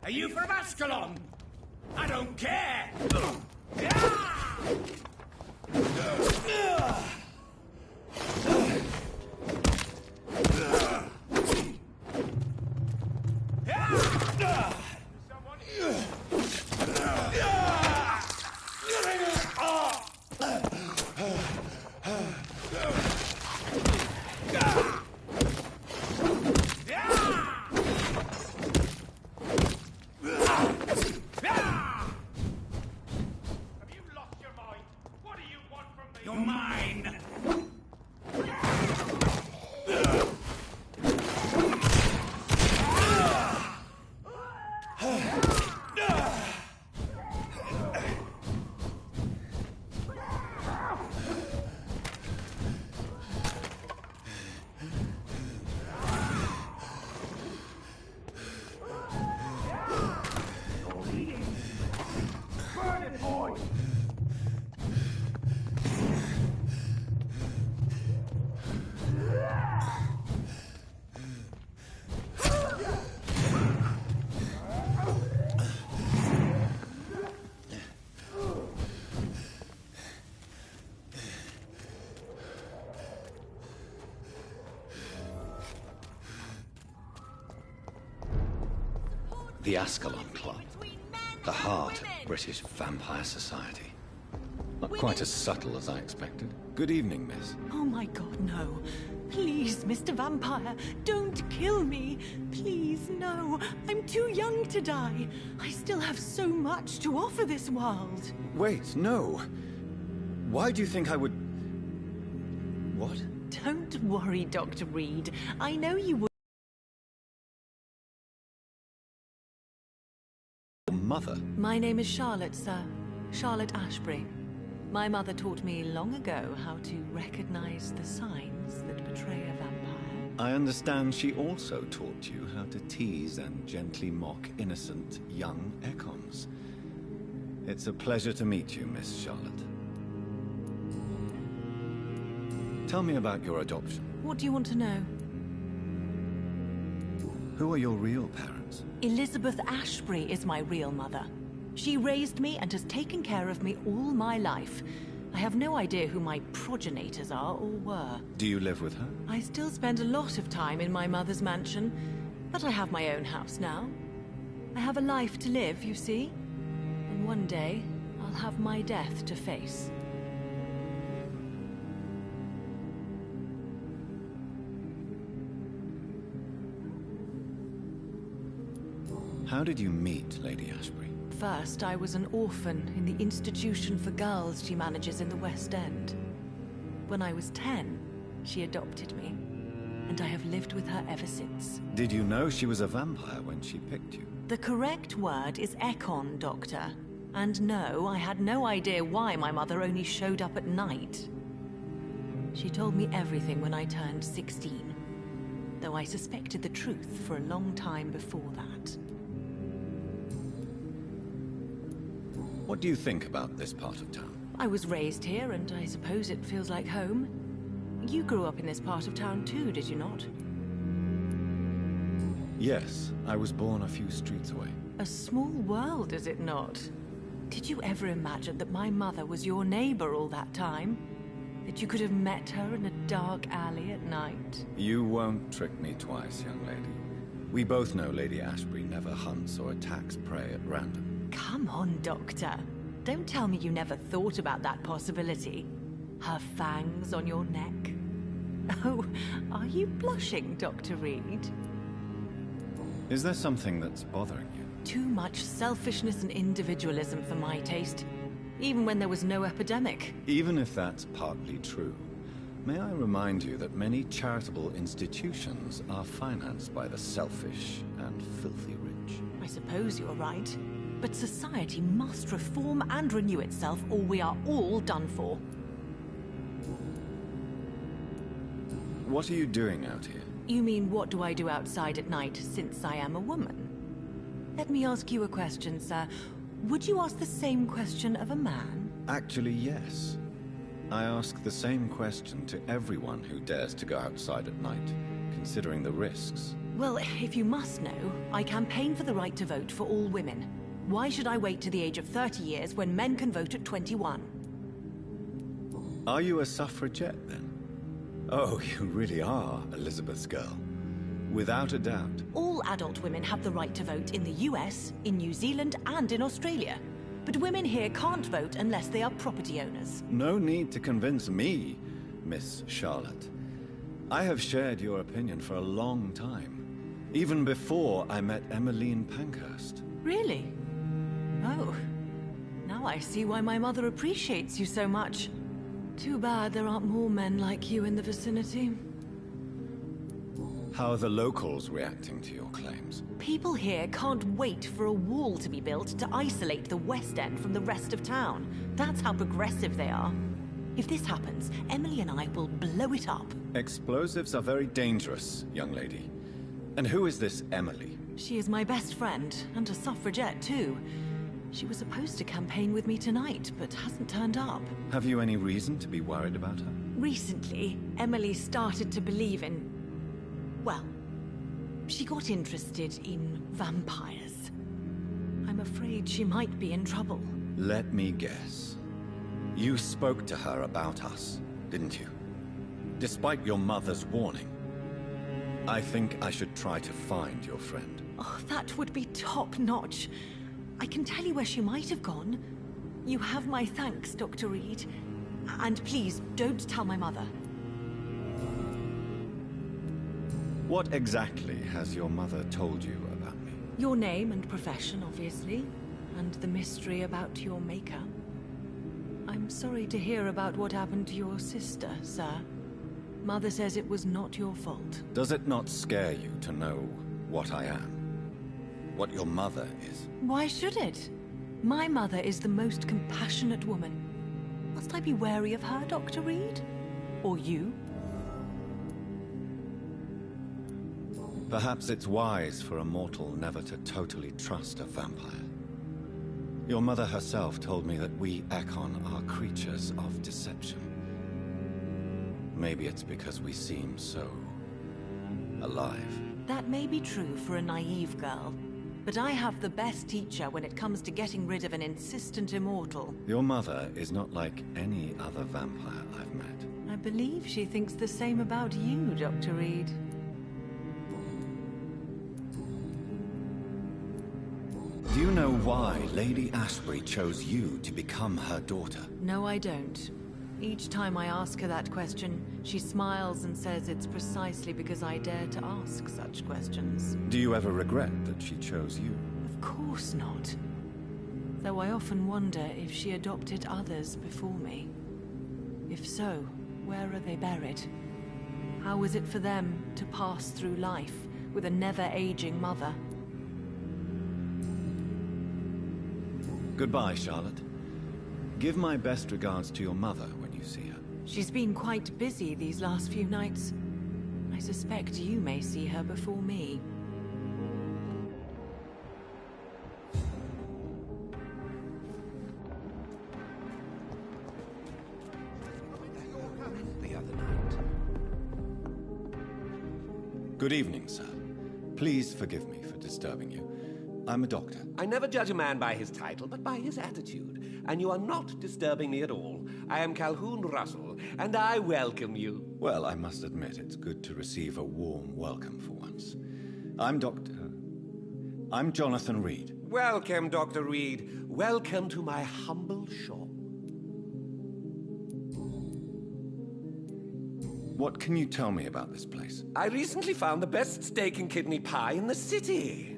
Are you from Ascalon? I don't care! The Ascalon Club. The heart of British vampire society. Not quite as subtle as I expected. Good evening, miss. Oh my god, no. Please, Mr. Vampire, don't kill me. Please, no. I'm too young to die. I still have so much to offer this world. Wait, no. Why do you think I would... What? Don't worry, Dr. Reed. I know you would. Mother? My name is Charlotte, sir. Charlotte Ashbury. My mother taught me long ago how to recognize the signs that betray a vampire. I understand she also taught you how to tease and gently mock innocent young Ekons. It's a pleasure to meet you, Miss Charlotte. Tell me about your adoption. What do you want to know? Who are your real parents? Elizabeth Ashbury is my real mother. She raised me and has taken care of me all my life. I have no idea who my progenitors are or were. Do you live with her? I still spend a lot of time in my mother's mansion, but I have my own house now. I have a life to live, you see. And one day, I'll have my death to face. How did you meet Lady Ashbury? First, I was an orphan in the institution for girls she manages in the West End. When I was 10, she adopted me, and I have lived with her ever since. Did you know she was a vampire when she picked you? The correct word is Ekon, Doctor. And no, I had no idea why my mother only showed up at night. She told me everything when I turned 16, though I suspected the truth for a long time before that. What do you think about this part of town? I was raised here, and I suppose it feels like home. You grew up in this part of town too, did you not? Yes, I was born a few streets away. A small world, is it not? Did you ever imagine that my mother was your neighbor all that time? That you could have met her in a dark alley at night? You won't trick me twice, young lady. We both know Lady Ashbury never hunts or attacks prey at random. Come on, Doctor. Don't tell me you never thought about that possibility. Her fangs on your neck. Oh, are you blushing, Dr. Reed? Is there something that's bothering you? Too much selfishness and individualism for my taste. Even when there was no epidemic. Even if that's partly true, may I remind you that many charitable institutions are financed by the selfish and filthy rich. I suppose you're right. But society must reform and renew itself, or we are all done for. What are you doing out here? You mean, what do I do outside at night, since I am a woman? Let me ask you a question, sir. Would you ask the same question of a man? Actually, yes. I ask the same question to everyone who dares to go outside at night, considering the risks. Well, if you must know, I campaign for the right to vote for all women. Why should I wait to the age of 30 years when men can vote at 21? Are you a suffragette, then? Oh, you really are Elizabeth's girl. Without a doubt. All adult women have the right to vote in the US, in New Zealand, and in Australia. But women here can't vote unless they are property owners. No need to convince me, Miss Charlotte. I have shared your opinion for a long time. Even before I met Emmeline Pankhurst. Really? Oh. Now I see why my mother appreciates you so much. Too bad there aren't more men like you in the vicinity. How are the locals reacting to your claims? People here can't wait for a wall to be built to isolate the West End from the rest of town. That's how progressive they are. If this happens, Emily and I will blow it up. Explosives are very dangerous, young lady. And who is this Emily? She is my best friend, and a suffragette too. She was supposed to campaign with me tonight, but hasn't turned up. Have you any reason to be worried about her? Recently, Emily started to believe in... well, she got interested in vampires. I'm afraid she might be in trouble. Let me guess. You spoke to her about us, didn't you? Despite your mother's warning. I think I should try to find your friend. Oh, that would be top-notch. I can tell you where she might have gone. You have my thanks, Dr. Reed. And please, don't tell my mother. What exactly has your mother told you about me? Your name and profession, obviously, and the mystery about your maker. I'm sorry to hear about what happened to your sister, sir. Mother says it was not your fault. Does it not scare you to know what I am? What your mother is? Why should it? My mother is the most compassionate woman. Must I be wary of her, Dr. Reed? Or you? Perhaps it's wise for a mortal never to totally trust a vampire. Your mother herself told me that we Ekon are creatures of deception. Maybe it's because we seem so alive. That may be true for a naive girl, but I have the best teacher when it comes to getting rid of an insistent immortal. Your mother is not like any other vampire I've met. I believe she thinks the same about you, Dr. Reed. Do you know why Lady Ashbury chose you to become her daughter? No, I don't. Each time I ask her that question, she smiles and says it's precisely because I dare to ask such questions. Do you ever regret that she chose you? Of course not. Though I often wonder if she adopted others before me. If so, where are they buried? How was it for them to pass through life with a never-aging mother? Goodbye, Charlotte. Give my best regards to your mother when you see her. She's been quite busy these last few nights. I suspect you may see her before me. The other night. Good evening, sir. Please forgive me for disturbing you. I'm a doctor. I never judge a man by his title, but by his attitude. And you are not disturbing me at all. I am Calhoun Russell, and I welcome you. Well, I must admit, it's good to receive a warm welcome for once. I'm Jonathan Reed. Welcome, Dr. Reed. Welcome to my humble shop. What can you tell me about this place? I recently found the best steak and kidney pie in the city.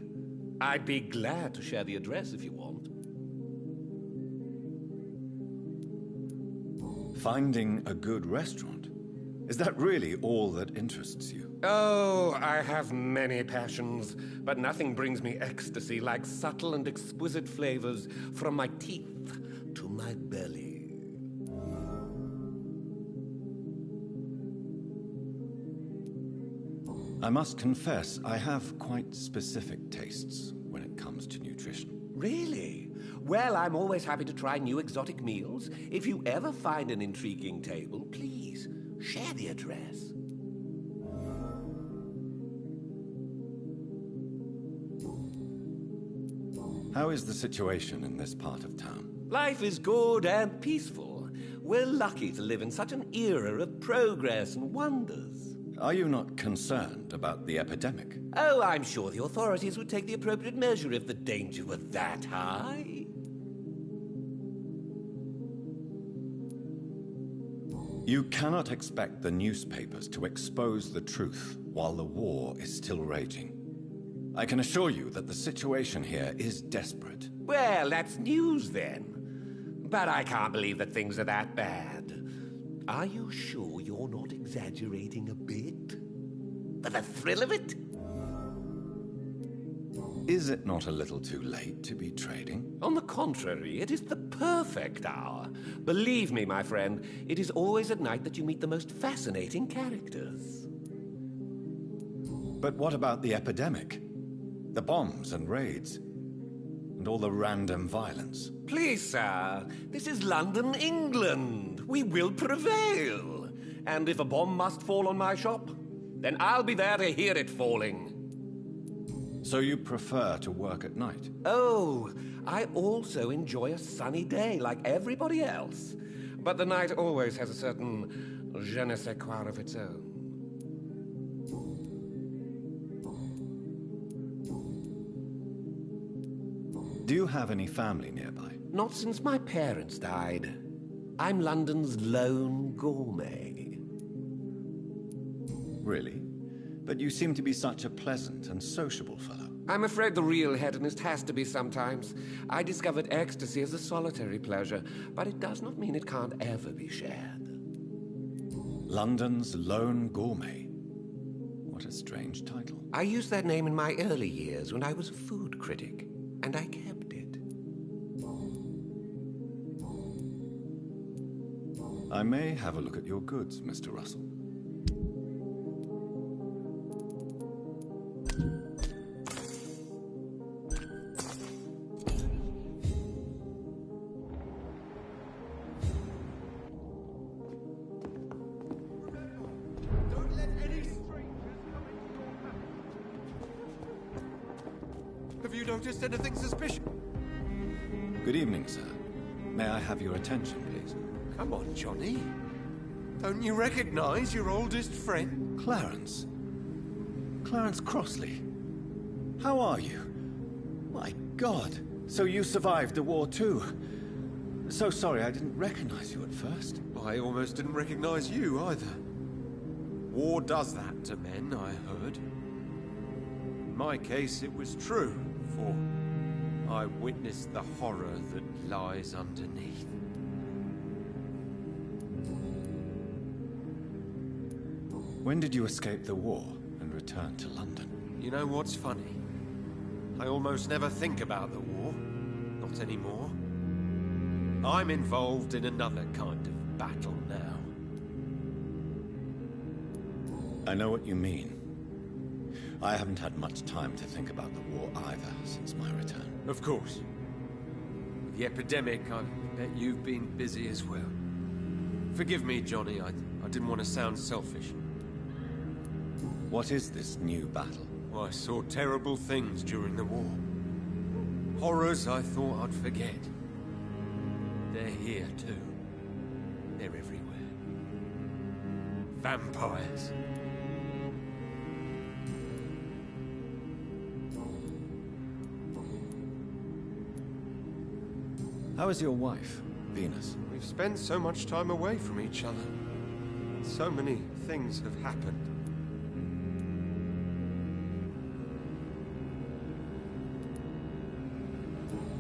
I'd be glad to share the address if you want. Finding a good restaurant? Is that really all that interests you? Oh, I have many passions, but nothing brings me ecstasy like subtle and exquisite flavors from my teeth to my belly. I must confess, I have quite specific tastes when it comes to nutrition. Really? Well, I'm always happy to try new exotic meals. If you ever find an intriguing table, please share the address. How is the situation in this part of town? Life is good and peaceful. We're lucky to live in such an era of progress and wonders. Are you not concerned about the epidemic? Oh, I'm sure the authorities would take the appropriate measure if the danger were that high. You cannot expect the newspapers to expose the truth while the war is still raging. I can assure you that the situation here is desperate. Well, that's news then. But I can't believe that things are that bad. Are you sure you're not exaggerating a bit? For the thrill of it? Is it not a little too late to be trading? On the contrary, it is the perfect hour. Believe me, my friend, it is always at night that you meet the most fascinating characters. But what about the epidemic? The bombs and raids? And all the random violence? Please, sir, this is London, England. We will prevail. And if a bomb must fall on my shop, then I'll be there to hear it falling. So you prefer to work at night? Oh, I also enjoy a sunny day like everybody else. But the night always has a certain je ne sais quoi of its own. Do you have any family nearby? Not since my parents died. I'm London's lone gourmet. Really? But you seem to be such a pleasant and sociable fellow. I'm afraid the real hedonist has to be sometimes. I discovered ecstasy as a solitary pleasure, but it does not mean it can't ever be shared. London's Lone Gourmet. What a strange title. I used that name in my early years when I was a food critic, and I kept it. I may have a look at your goods, Mr. Russell. Have you noticed anything suspicious? Good evening, sir. May I have your attention, please? Come on, Johnny. Don't you recognize your oldest friend? Clarence. Clarence Crossley. How are you? My God. So you survived the war too. So sorry I didn't recognize you at first. I almost didn't recognize you either. War does that to men, I heard. In my case, it was true, for I witnessed the horror that lies underneath. When did you escape the war and return to London? You know what's funny? I almost never think about the war. Not anymore. I'm involved in another kind of battle now. I know what you mean. I haven't had much time to think about the war either since my return. Of course. With the epidemic, I bet you've been busy as well. Forgive me, Johnny, I didn't want to sound selfish. What is this new battle? Well, I saw terrible things during the war. Horrors I thought I'd forget. They're here too. They're everywhere. Vampires. How is your wife, Venus? We've spent so much time away from each other. So many things have happened.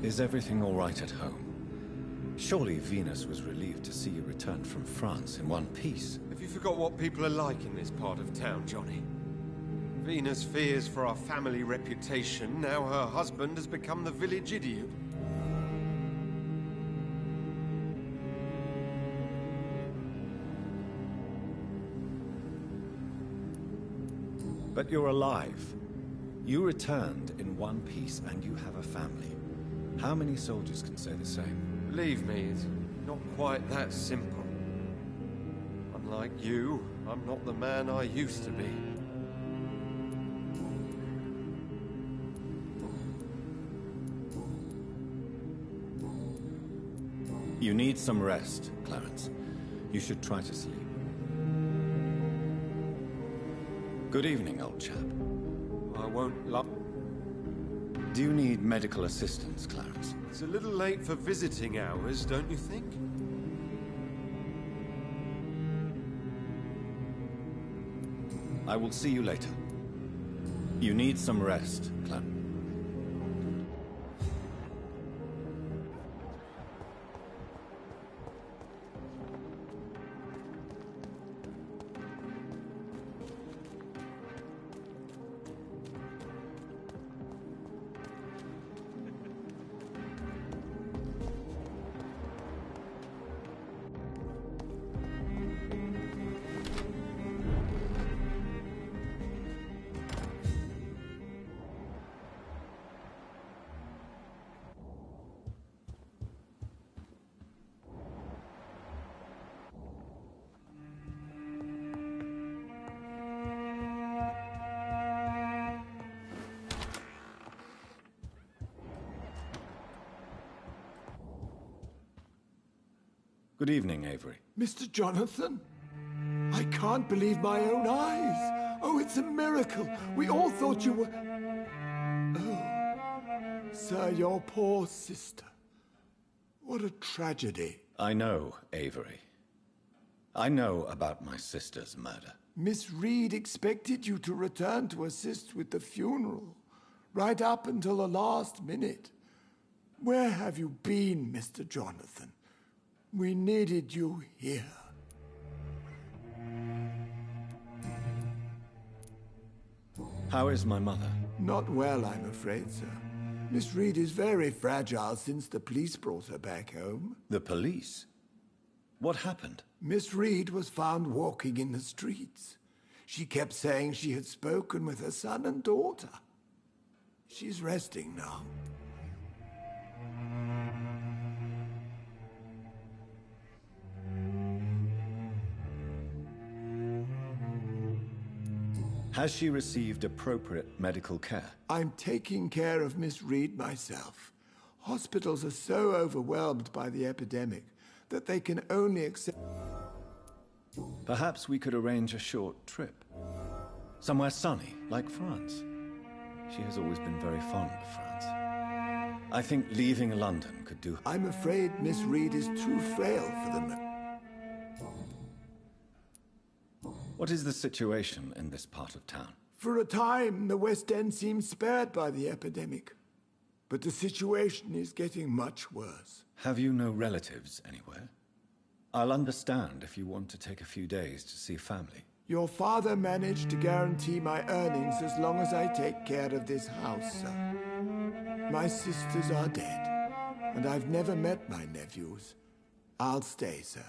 Is everything all right at home? Surely Venus was relieved to see you return from France in one piece. Have you forgot what people are like in this part of town, Johnny? Venus fears for our family reputation. Now her husband has become the village idiot. But you're alive. You returned in one piece and you have a family. How many soldiers can say the same? Believe me, it's not quite that simple. Unlike you, I'm not the man I used to be. You need some rest, Clarence. You should try to sleep. Good evening, old chap. I won't lie. Do you need medical assistance, Clarence? It's a little late for visiting hours, don't you think? I will see you later. You need some rest, Clarence. Good evening, Avery. Mr. Jonathan? I can't believe my own eyes. Oh, it's a miracle. We all thought you were... Oh, sir, your poor sister. What a tragedy. I know, Avery. I know about my sister's murder. Miss Reed expected you to return to assist with the funeral. right up until the last minute. Where have you been, Mr. Jonathan? We needed you here. How is my mother? Not well, I'm afraid, sir. Miss Reed is very fragile since the police brought her back home. The police? What happened? Miss Reed was found walking in the streets. She kept saying she had spoken with her son and daughter. She's resting now. Has she received appropriate medical care? I'm taking care of Miss Reed myself. Hospitals are so overwhelmed by the epidemic that they can only accept... Perhaps we could arrange a short trip. Somewhere sunny, like France. She has always been very fond of France. I think leaving London could do... I'm afraid Miss Reed is too frail for the... What is the situation in this part of town? For a time, the West End seemed spared by the epidemic. But the situation is getting much worse. Have you no relatives anywhere? I'll understand if you want to take a few days to see family. Your father managed to guarantee my earnings as long as I take care of this house, sir. My sisters are dead, and I've never met my nephews. I'll stay, sir.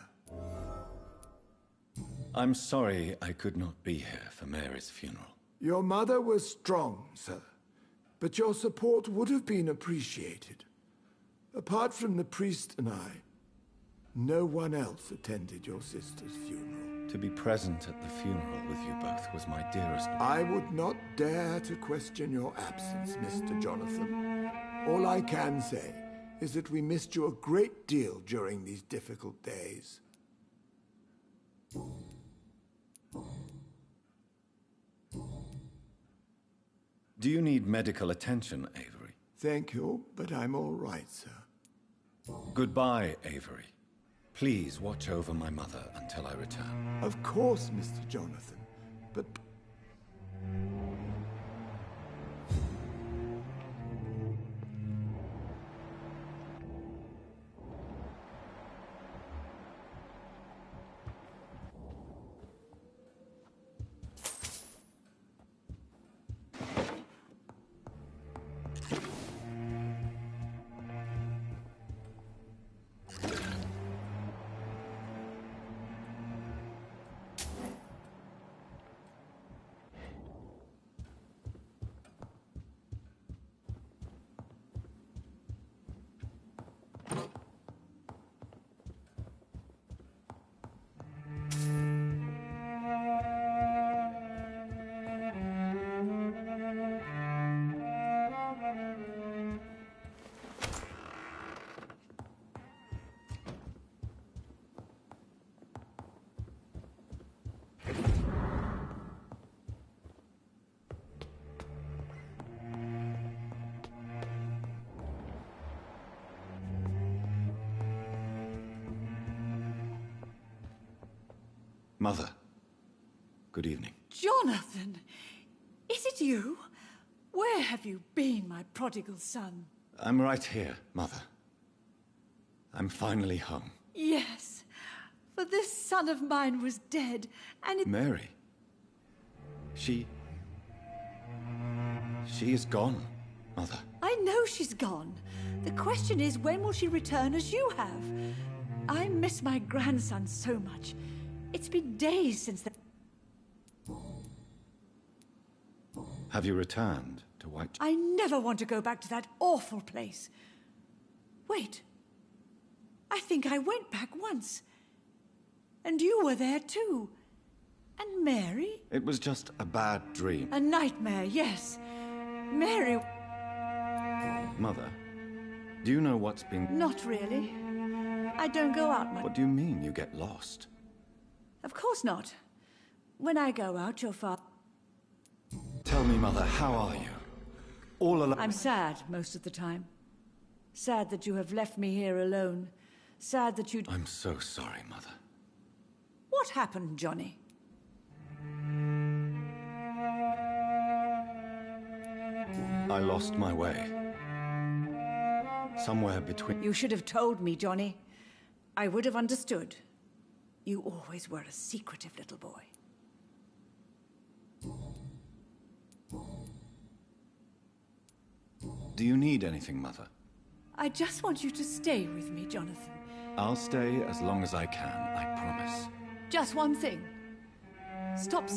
I'm sorry I could not be here for Mary's funeral. Your mother was strong, sir, but your support would have been appreciated. Apart from the priest and I, no one else attended your sister's funeral. To be present at the funeral with you both was my dearest... I would not dare to question your absence, Mr. Jonathan. All I can say is that we missed you a great deal during these difficult days. Do you need medical attention, Avery? Thank you, but I'm all right, sir. Goodbye, Avery. Please watch over my mother until I return. Of course, Mr. Jonathan, but... Mother, good evening. Jonathan! Is it you? Where have you been, my prodigal son? I'm right here, Mother. I'm finally home. Yes, for this son of mine was dead, and it... Mary. She is gone, Mother. I know she's gone. The question is, when will she return as you have? I miss my grandson so much. It's been days since the... Have you returned to White... I never want to go back to that awful place. Wait. I think I went back once. And you were there too. And Mary? It was just a bad dream. A nightmare, yes. Mary... Mother, do you know what's been... Not really. I don't go out much. What do you mean you get lost? Of course not. When I go out, your father... Tell me, Mother, how are you? All alone... I'm sad most of the time. Sad that you have left me here alone. Sad that you... I'm so sorry, Mother. What happened, Johnny? I lost my way. Somewhere between... You should have told me, Johnny. I would have understood. You always were a secretive little boy. Do you need anything, Mother? I just want you to stay with me, Jonathan. I'll stay as long as I can, I promise. Just one thing. Stop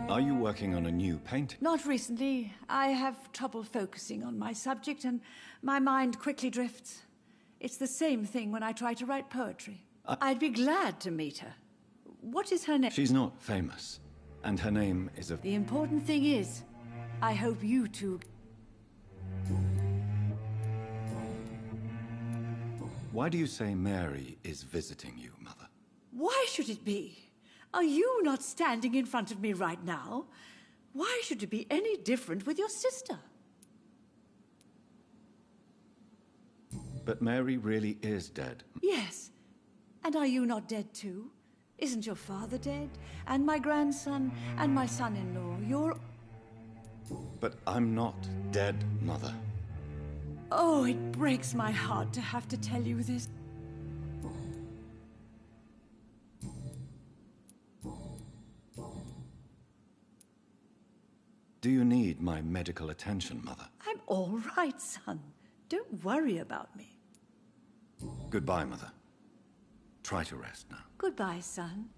Are you working on a new painting? Not recently. I have trouble focusing on my subject and my mind quickly drifts. It's the same thing when I try to write poetry. I'd be glad to meet her. What is her name? She's not famous, and her name is a... The important thing is, I hope you two... Why do you say Mary is visiting you, Mother? Why should it be? Are you not standing in front of me right now? Why should it be any different with your sister? But Mary really is dead. Yes. And are you not dead too? Isn't your father dead? And my grandson? And my son-in-law? You're... But I'm not dead, Mother. Oh, it breaks my heart to have to tell you this. Do you need my medical attention, Mother? I'm all right, son. Don't worry about me. Goodbye, Mother. Try to rest now. Goodbye, son.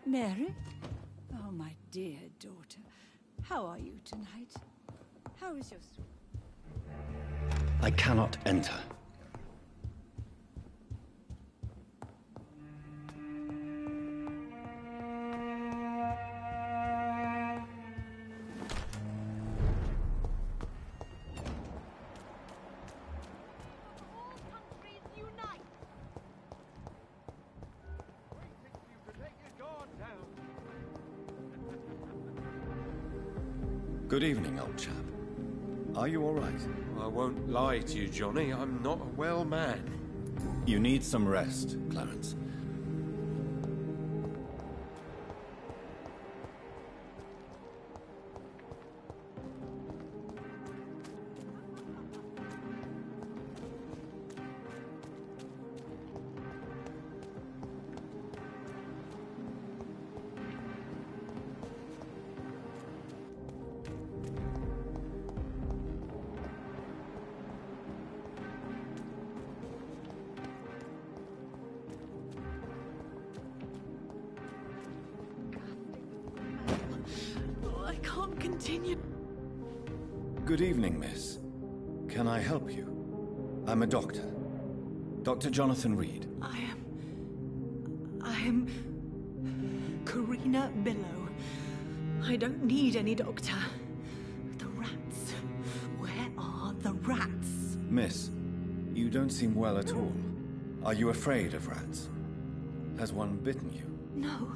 Mary? Oh, my dear daughter. How are you tonight? How is your... I cannot enter. Good evening, old chap. Are you all right? I won't lie to you, Johnny. I'm not a well man. You need some rest, Clarence. Continue. Good evening, miss. Can I help you? I'm a doctor. Dr. Jonathan Reed. I am Karina Billow. I don't need any doctor. The rats. Where are the rats? Miss, you don't seem well at all. Are you afraid of rats? Has one bitten you? No,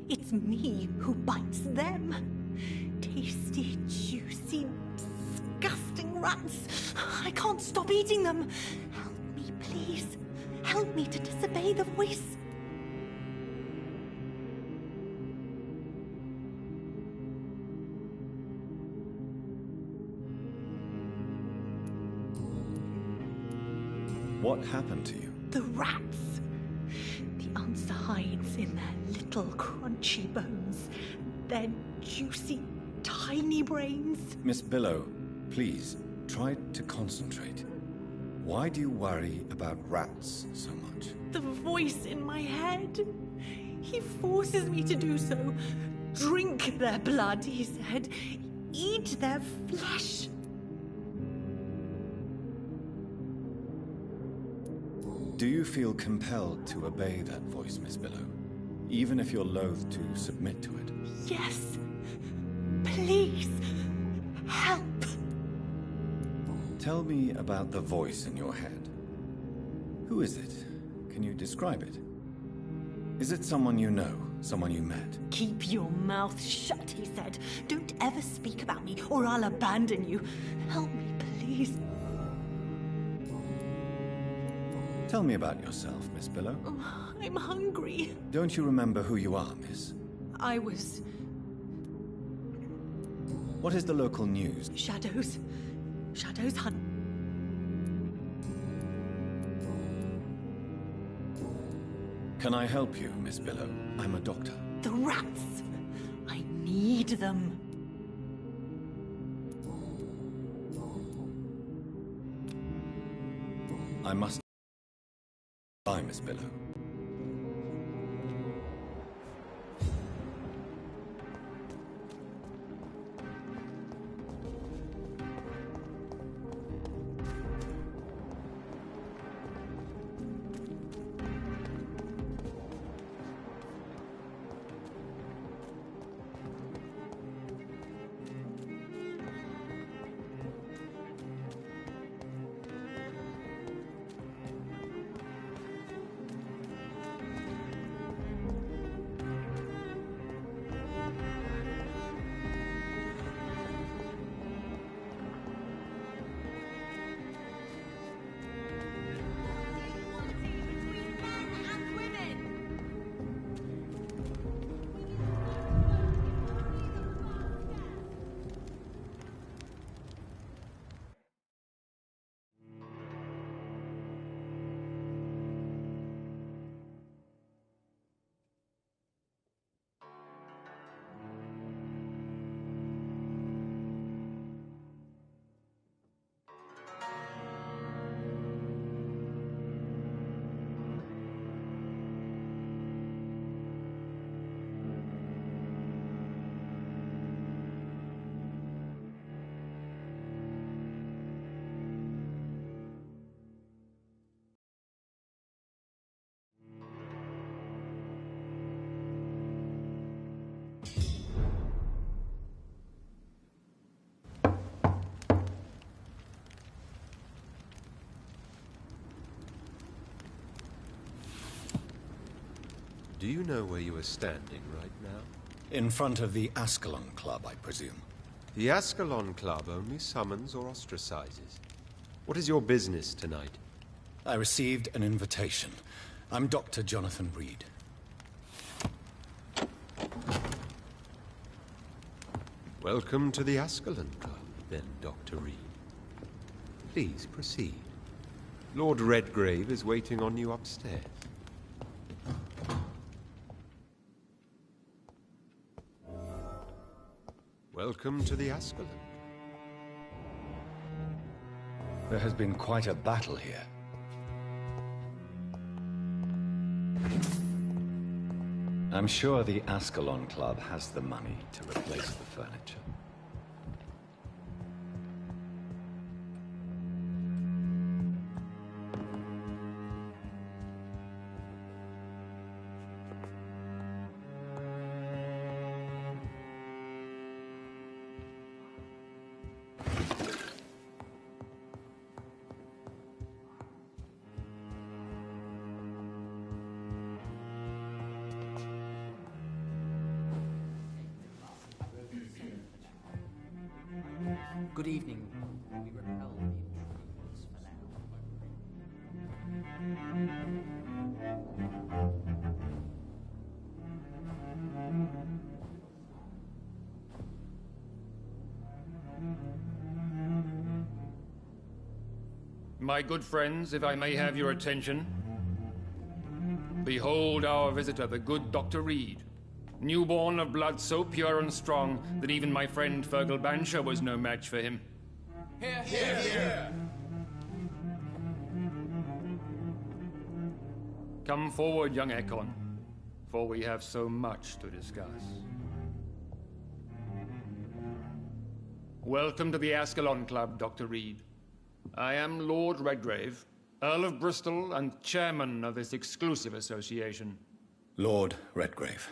it's me who bites them. Tasty, juicy, disgusting rats. I can't stop eating them. Help me, please. Help me to disobey the voice. What happened to you? The rats. The answer hides in their little crunchy bones. Their juicy, tiny brains. Miss Billow, please, try to concentrate. Why do you worry about rats so much? The voice in my head. He forces me to do so. Drink their blood, he said. Eat their flesh. Do you feel compelled to obey that voice, Miss Billow? Even if you're loath to submit to it? Yes. Please. Help. Tell me about the voice in your head. Who is it? Can you describe it? Is it someone you know? Someone you met? Keep your mouth shut, he said. Don't ever speak about me, or I'll abandon you. Help me, please. Tell me about yourself, Miss Billow. Oh, I'm hungry. Don't you remember who you are, miss? I was... What is the local news? Shadows. Shadows hunt. Can I help you, Miss Billow? I'm a doctor. The rats. I need them. I must... Bye, Miss Billow. Do you know where you are standing right now? In front of the Ascalon Club, I presume. The Ascalon Club only summons or ostracizes. What is your business tonight? I received an invitation. I'm Dr. Jonathan Reed. Welcome to the Ascalon Club, then, Dr. Reed. Please proceed. Lord Redgrave is waiting on you upstairs. Welcome to the Ascalon. There has been quite a battle here. I'm sure the Ascalon Club has the money to replace the furniture. Good evening. We repel the intruders for My good friends, if I may have your attention. Behold our visitor, the good Dr. Reed. Newborn of blood so pure and strong that even my friend Fergal Bansher was no match for him. Hear, hear, hear. Come forward, young Ekon, for we have so much to discuss. Welcome to the Ascalon Club, Dr. Reed. I am Lord Redgrave, Earl of Bristol and chairman of this exclusive association. Lord Redgrave.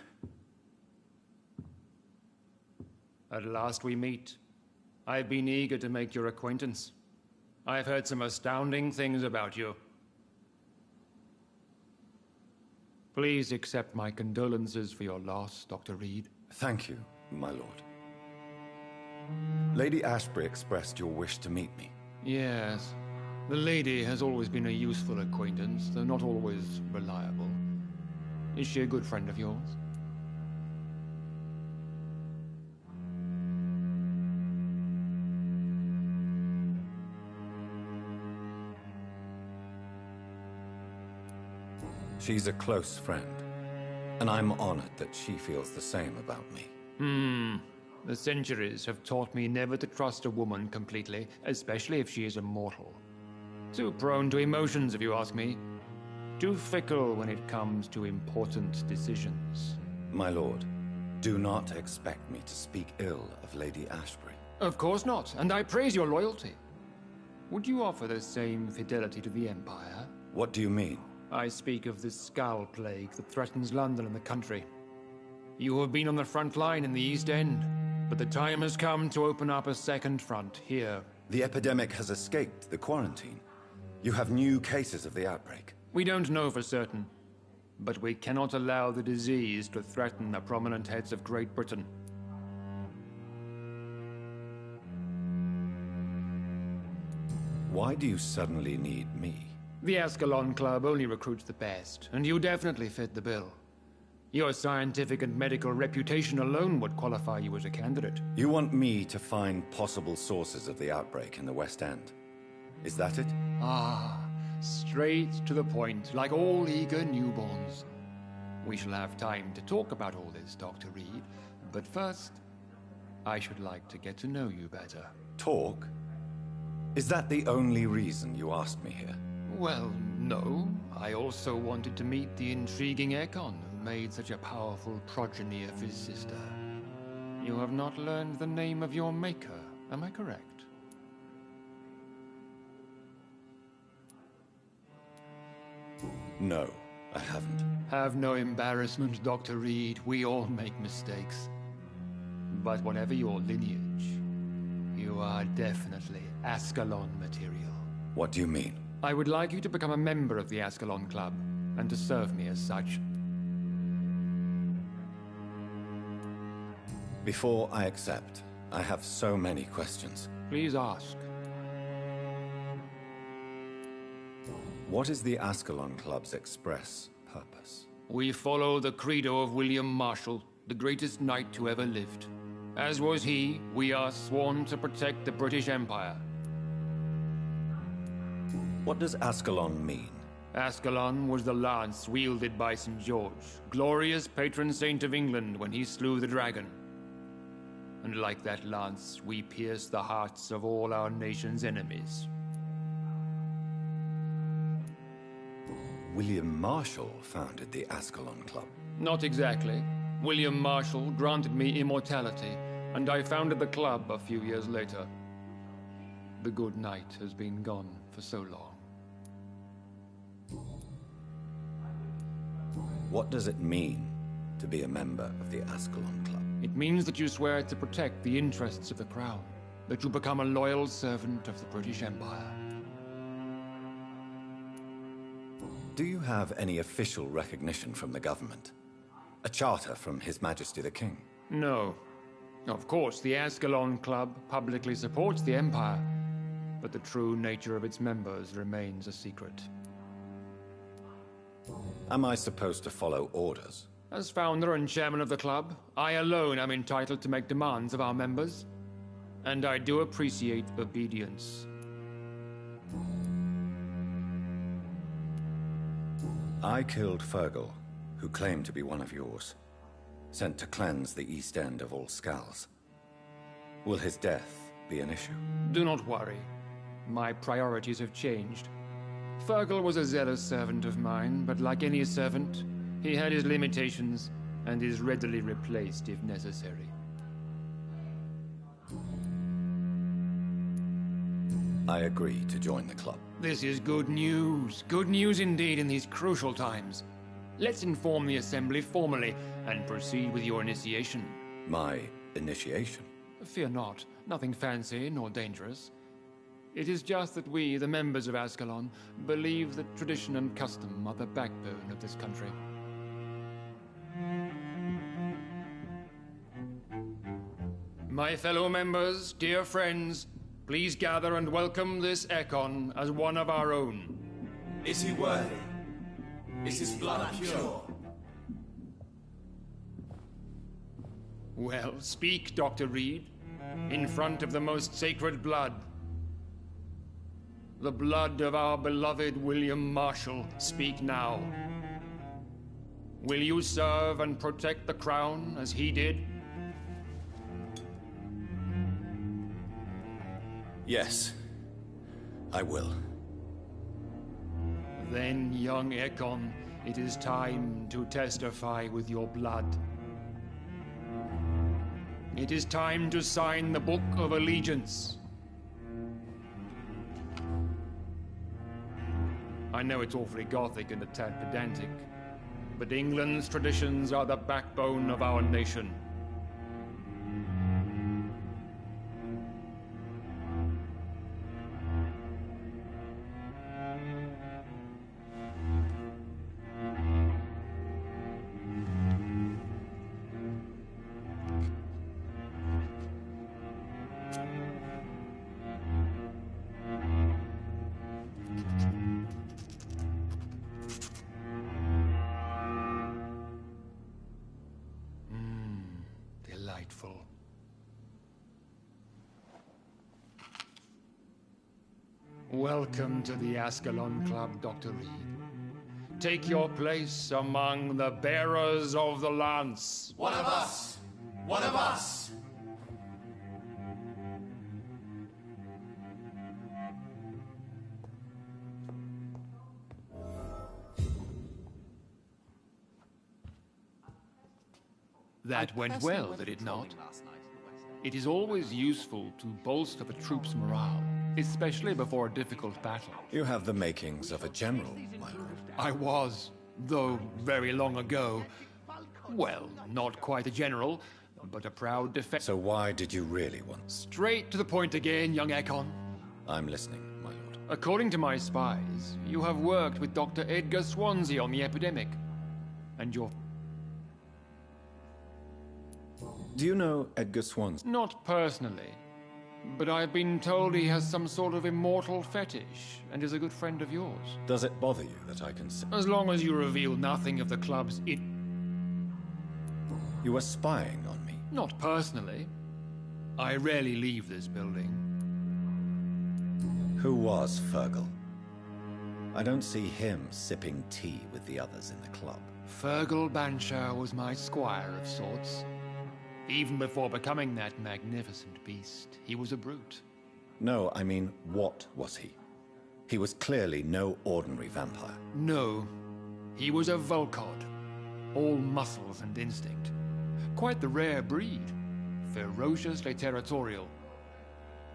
At last we meet. I've been eager to make your acquaintance. I've heard some astounding things about you. Please accept my condolences for your loss, Dr. Reed. Thank you, my lord. Lady Ashbury expressed your wish to meet me. Yes. The lady has always been a useful acquaintance, though not always reliable. Is she a good friend of yours? She's a close friend, and I'm honored that she feels the same about me. The centuries have taught me never to trust a woman completely, especially if she is a mortal. Too prone to emotions, if you ask me. Too fickle when it comes to important decisions. My lord, do not expect me to speak ill of Lady Ashbury. Of course not, and I praise your loyalty. Would you offer the same fidelity to the Empire? What do you mean? I speak of the Skull Plague that threatens London and the country. You have been on the front line in the East End, but the time has come to open up a second front here. The epidemic has escaped the quarantine. You have new cases of the outbreak. We don't know for certain, but we cannot allow the disease to threaten the prominent heads of Great Britain. Why do you suddenly need me? The Ascalon Club only recruits the best, and you definitely fit the bill. Your scientific and medical reputation alone would qualify you as a candidate. You want me to find possible sources of the outbreak in the West End. Is that it? Straight to the point, like all eager newborns. We shall have time to talk about all this, Dr. Reed, but first, I should like to get to know you better. Talk? Is that the only reason you asked me here? Well, no. I also wanted to meet the intriguing Ekon who made such a powerful progeny of his sister. You have not learned the name of your maker, am I correct? No, I haven't. Have no embarrassment, Dr. Reed. We all make mistakes. But whatever your lineage, you are definitely Ascalon material. What do you mean? I would like you to become a member of the Ascalon Club, and to serve me as such. Before I accept, I have so many questions. Please ask. What is the Ascalon Club's express purpose? We follow the credo of William Marshall, the greatest knight who ever lived. As was he, we are sworn to protect the British Empire. What does Ascalon mean? Ascalon was the lance wielded by St. George, glorious patron saint of England when he slew the dragon. And like that lance, we pierce the hearts of all our nation's enemies. William Marshall founded the Ascalon Club. Not exactly. William Marshall granted me immortality, and I founded the club a few years later. The good knight has been gone for so long. What does it mean to be a member of the Ascalon Club? It means that you swear to protect the interests of the crown, that you become a loyal servant of the British Empire. Do you have any official recognition from the government? A charter from His Majesty the King? No. Of course, the Ascalon Club publicly supports the Empire, but the true nature of its members remains a secret. Am I supposed to follow orders? As founder and chairman of the club, I alone am entitled to make demands of our members, and I do appreciate obedience. I killed Fergal, who claimed to be one of yours, sent to cleanse the East End of all Skulls. Will his death be an issue? Do not worry. My priorities have changed. Fergal was a zealous servant of mine, but like any servant, he had his limitations and is readily replaced if necessary. I agree to join the club. This is good news. Good news indeed in these crucial times. Let's inform the Assembly formally and proceed with your initiation. My initiation? Fear not. Nothing fancy nor dangerous. It is just that we, the members of Ascalon, believe that tradition and custom are the backbone of this country. My fellow members, dear friends, please gather and welcome this Ekon as one of our own. Is he worthy? Is his blood pure? Well, speak, Dr. Reed, in front of the most sacred blood. The blood of our beloved William Marshall, speak now. Will you serve and protect the crown as he did? Yes, I will. Then, young Ekon, it is time to testify with your blood. It is time to sign the Book of Allegiance. I know it's awfully gothic and a tad pedantic, but England's traditions are the backbone of our nation. Delightful. Welcome to the Ascalon Club, Dr. Reed. Take your place among the bearers of the lance. One of us! One of us! That went well, did it not? It is always useful to bolster the troops' morale, especially before a difficult battle. You have the makings of a general, my lord. I was, though very long ago. Well, not quite a general, but a proud defense. So why did you really want? Straight to the point again, young Ekon. I'm listening, my lord. According to my spies, you have worked with Dr. Edgar Swansea on the epidemic. And your... Do you know Edgar Swanson? Not personally, but I've been told he has some sort of immortal fetish and is a good friend of yours. Does it bother you that I can see? As long as you reveal nothing of the club's You were spying on me? Not personally. I rarely leave this building. Who was Fergal? I don't see him sipping tea with the others in the club. Fergal Banshire was my squire of sorts. Even before becoming that magnificent beast, he was a brute. No, I mean, what was he? He was clearly no ordinary vampire. No, he was a Volcod. All muscles and instinct. Quite the rare breed. Ferociously territorial.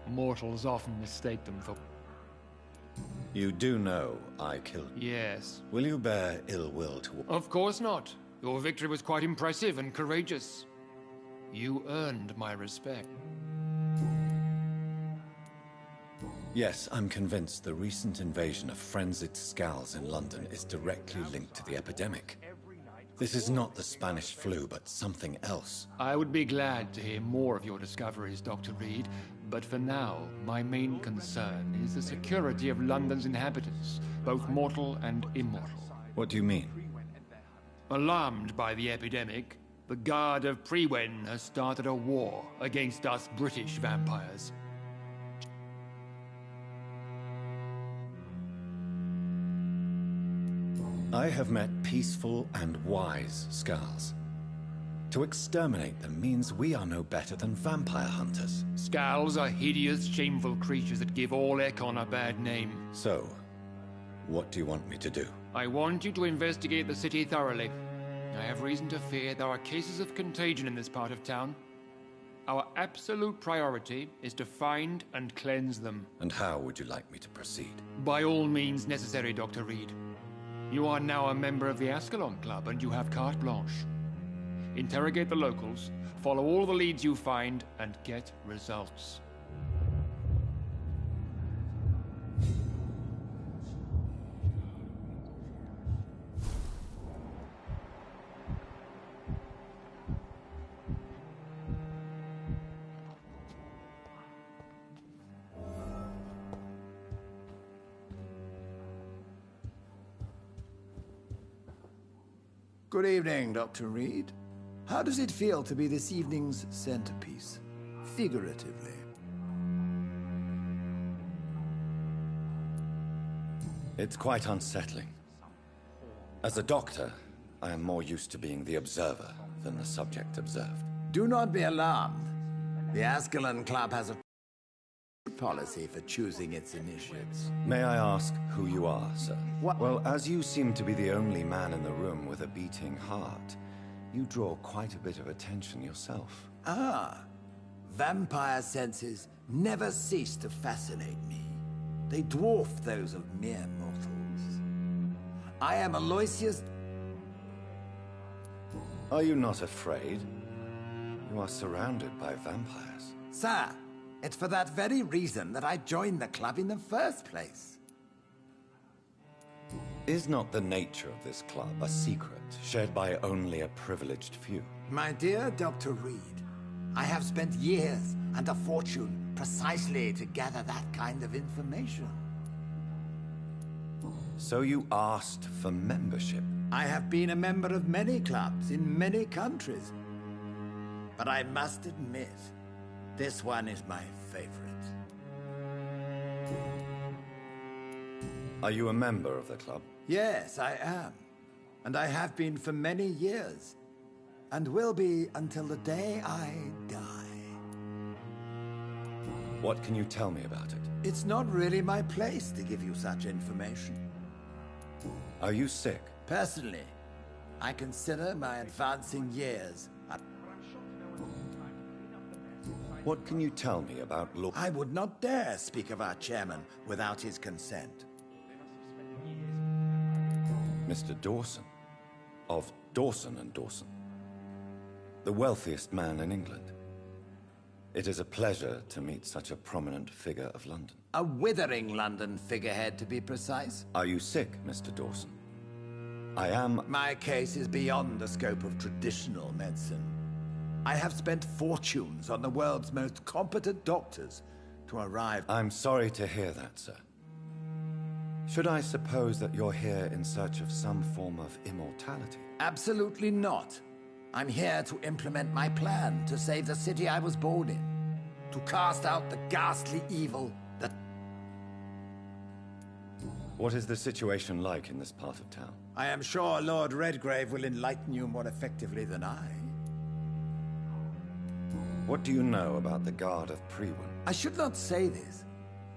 Mortals often mistake them for... You do know I killed you? Yes. Will you bear ill will to... Of course not. Your victory was quite impressive and courageous. You earned my respect. Yes, I'm convinced the recent invasion of frenzied scowls in London is directly linked to the epidemic. This is not the Spanish flu, but something else. I would be glad to hear more of your discoveries, Dr. Reed, but for now, my main concern is the security of London's inhabitants, both mortal and immortal. What do you mean? Alarmed by the epidemic, the Guard of Prewen has started a war against us British vampires. I have met peaceful and wise Scars. To exterminate them means we are no better than vampire hunters. Scowls are hideous, shameful creatures that give all Ekon a bad name. So, what do you want me to do? I want you to investigate the city thoroughly. I have reason to fear there are cases of contagion in this part of town. Our absolute priority is to find and cleanse them. And how would you like me to proceed? By all means necessary, Dr. Reed. You are now a member of the Ascalon Club and you have carte blanche. Interrogate the locals, follow all the leads you find, and get results. Good evening, Dr. Reed. How does it feel to be this evening's centerpiece, figuratively? It's quite unsettling. As a doctor, I am more used to being the observer than the subject observed. Do not be alarmed. The Ascalon Club has a policy for choosing its initiates. May I ask who you are, sir? What? Well, as you seem to be the only man in the room with a beating heart, you draw quite a bit of attention yourself. Ah, vampire senses never cease to fascinate me. They dwarf those of mere mortals. I am Aloysius... Are you not afraid? You are surrounded by vampires. Sir, it's for that very reason that I joined the club in the first place. Is not the nature of this club a secret shared by only a privileged few? My dear Dr. Reed, I have spent years and a fortune precisely to gather that kind of information. So you asked for membership? I have been a member of many clubs in many countries. But I must admit, this one is my favorite. Are you a member of the club? Yes, I am. And I have been for many years. And will be until the day I die. What can you tell me about it? It's not really my place to give you such information. Are you sick? Personally, I consider my advancing years a... What can you tell me about law? I would not dare speak of our chairman without his consent. Mr. Dawson, of Dawson and Dawson, the wealthiest man in England. It is a pleasure to meet such a prominent figure of London. A withering London figurehead, to be precise. Are you sick, Mr. Dawson? I am... My case is beyond the scope of traditional medicine. I have spent fortunes on the world's most competent doctors to arrive... I'm sorry to hear that, sir. Should I suppose that you're here in search of some form of immortality? Absolutely not. I'm here to implement my plan to save the city I was born in. To cast out the ghastly evil that... What is the situation like in this part of town? I am sure Lord Redgrave will enlighten you more effectively than I. What do you know about the Guard of Priwen? I should not say this,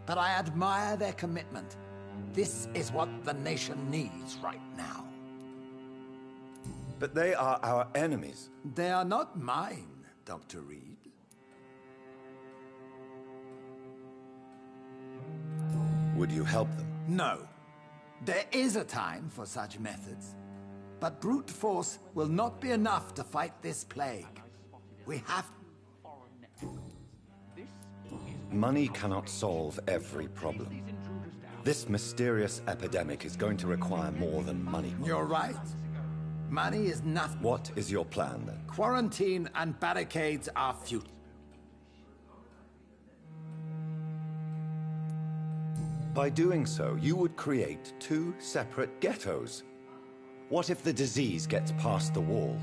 but I admire their commitment. This is what the nation needs right now. But they are our enemies. They are not mine, Dr. Reed. Would you help them? No. There is a time for such methods. But brute force will not be enough to fight this plague. We have... Money cannot solve every problem. This mysterious epidemic is going to require more than money. You're right. Money is nothing. What is your plan, then? Quarantine and barricades are futile. By doing so, you would create two separate ghettos. What if the disease gets past the wall?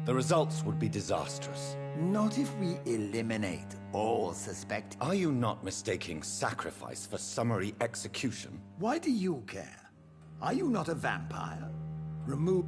The results would be disastrous. Not if we eliminate all suspect. Are you not mistaking sacrifice for summary execution? Why do you care? Are you not a vampire? Remove...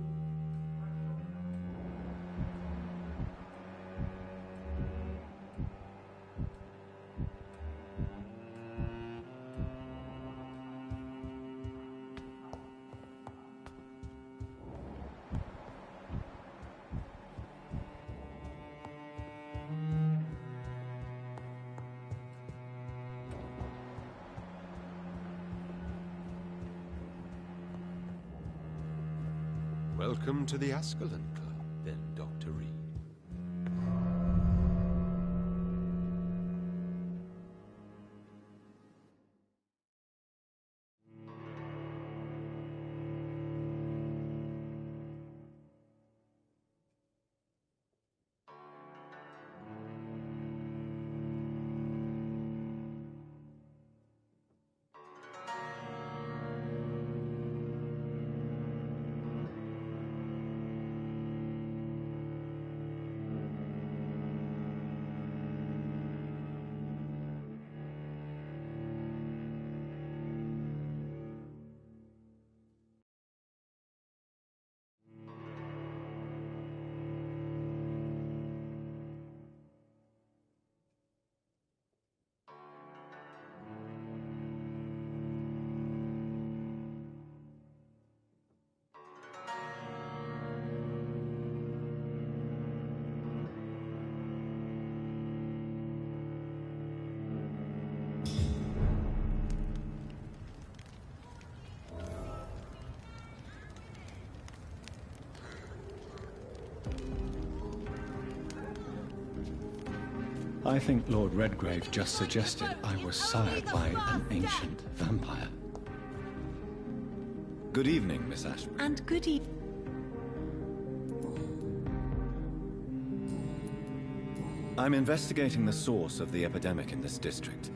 Welcome to the Ascalon Club, then, Dr. Reed. I think Lord Redgrave just suggested I was sired by an ancient vampire. Good evening, Miss Ashby. And good evening. I'm investigating the source of the epidemic in this district.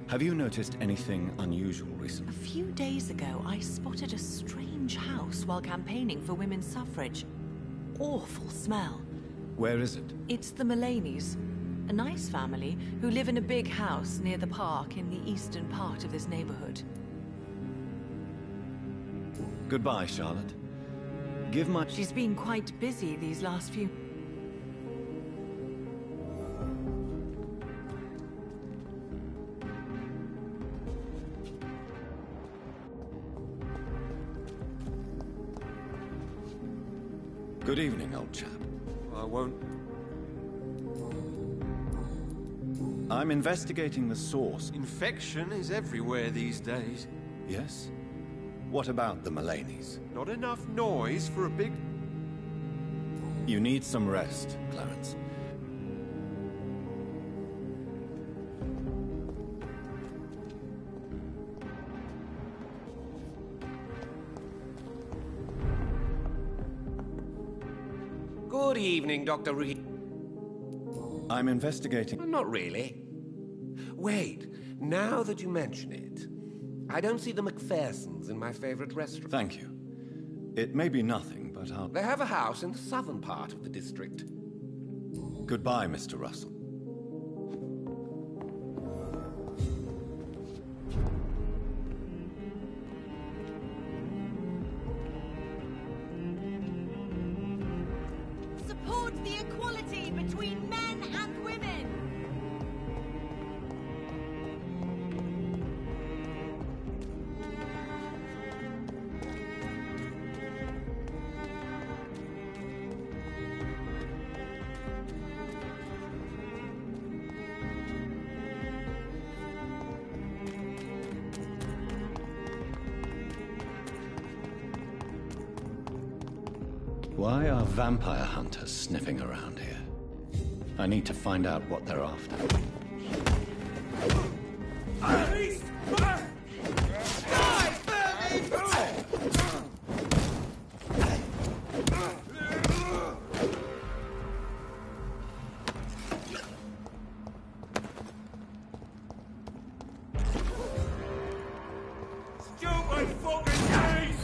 Have you noticed anything unusual recently? A few days ago, I spotted a strange house while campaigning for women's suffrage. Awful smell. Where is it? It's the Mullaneys, a nice family who live in a big house near the park in the eastern part of this neighborhood. Goodbye, Charlotte. Give my... She's been quite busy these last few... Good evening, old chap. I won't... I'm investigating the source. Infection is everywhere these days. Yes? What about the Mullaneys? Not enough noise for a big... You need some rest, Clarence. Good evening, Dr. Reed. I'm investigating. Not really. Wait, now that you mention it, I don't see the McPhersons in my favorite restaurant. Thank you. It may be nothing, but I'll... They have a house in the southern part of the district. Goodbye, Mr. Russell. Support the equality between men and women! Why are vampire hunters sniffing around here? I need to find out what they're after. Stupid fucking days!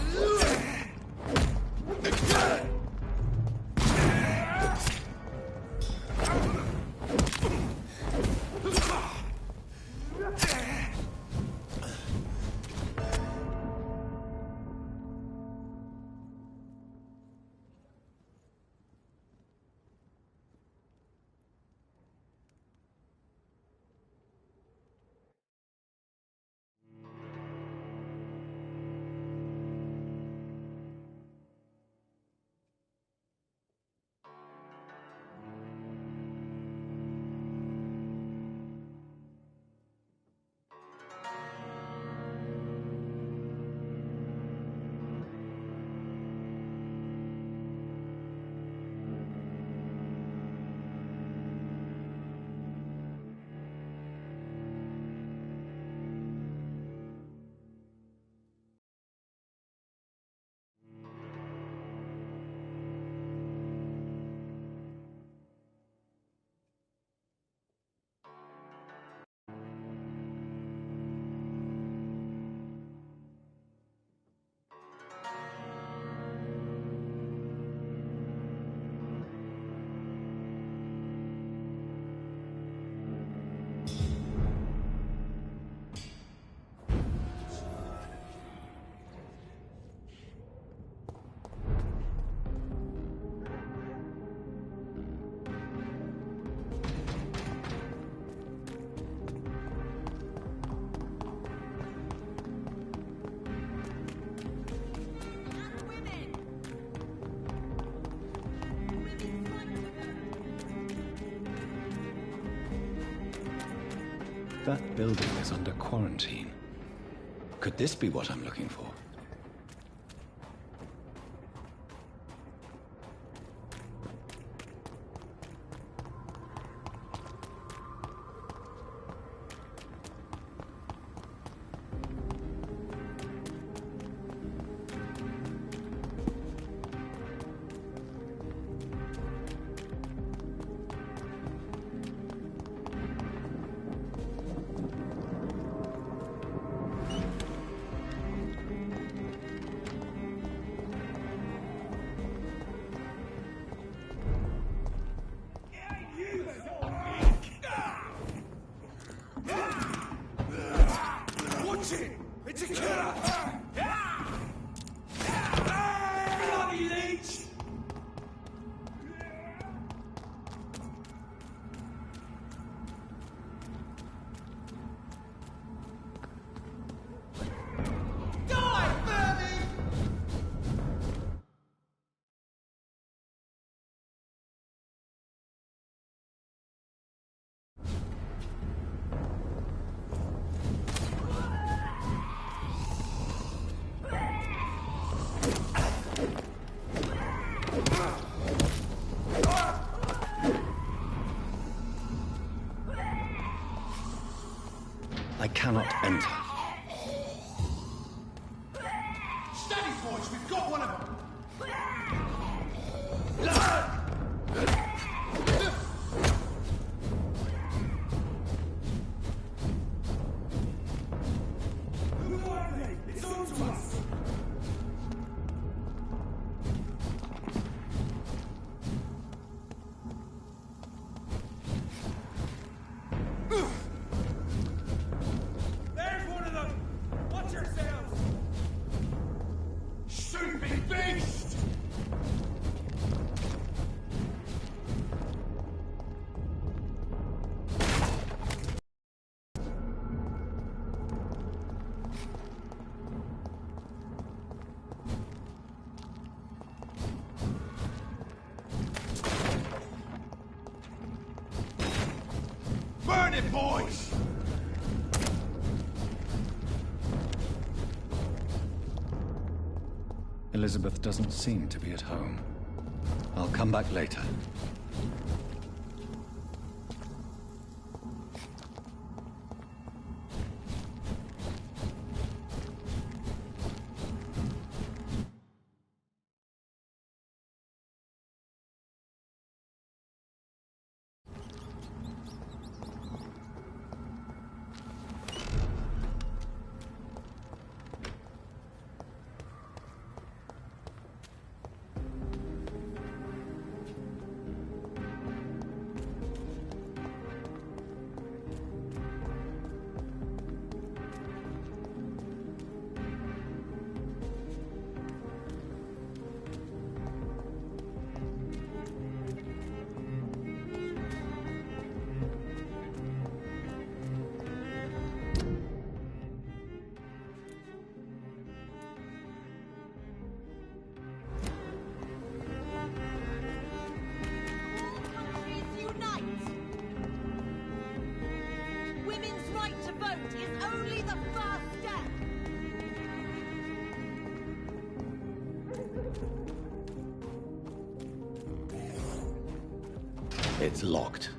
That building is under quarantine. Could this be what I'm looking for? It's a killer! Bloody leech! Die, Bernie! I cannot enter. Steady, boys, we've got one of them! it, boys! Elizabeth doesn't seem to be at home. I'll come back later. It's locked.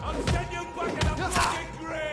I'll send you back in a fucking grave!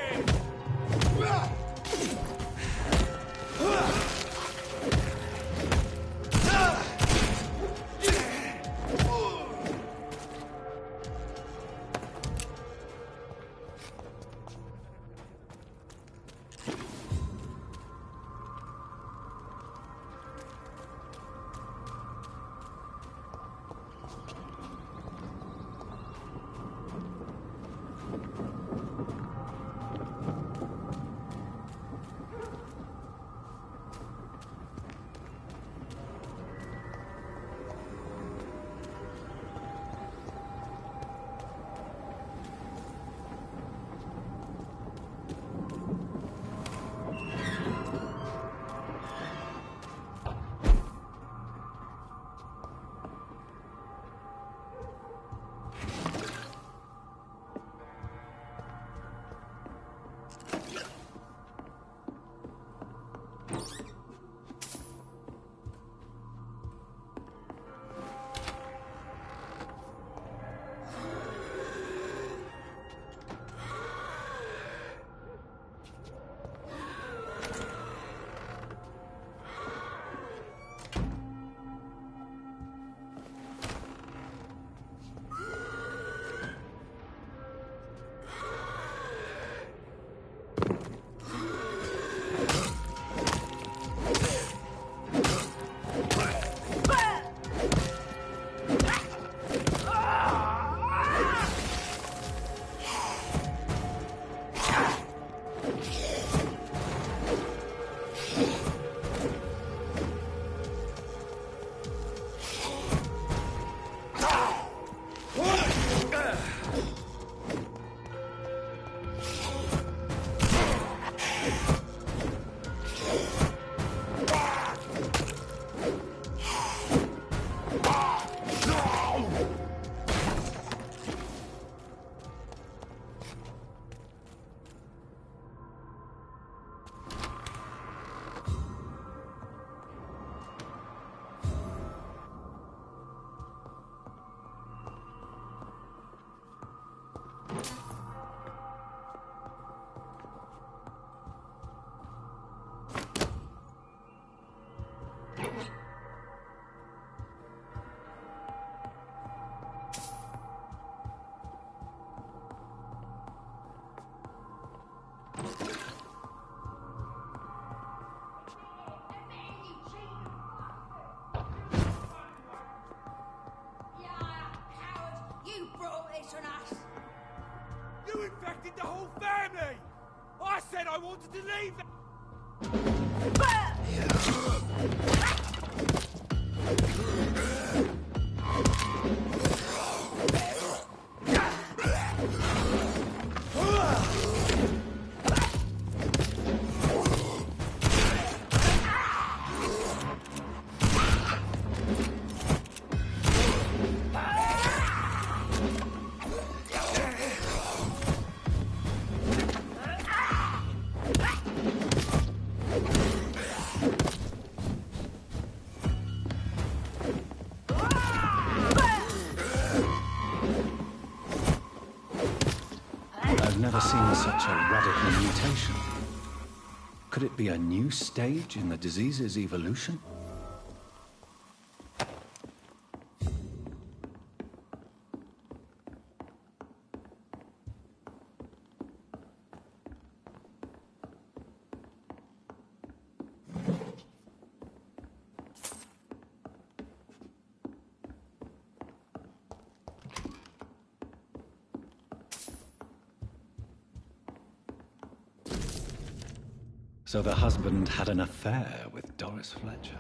you brought this on us? You infected the whole family! I said I wanted to leave them! I've never seen such a radical mutation. Could it be a new stage in the disease's evolution? So the husband had an affair with Doris Fletcher.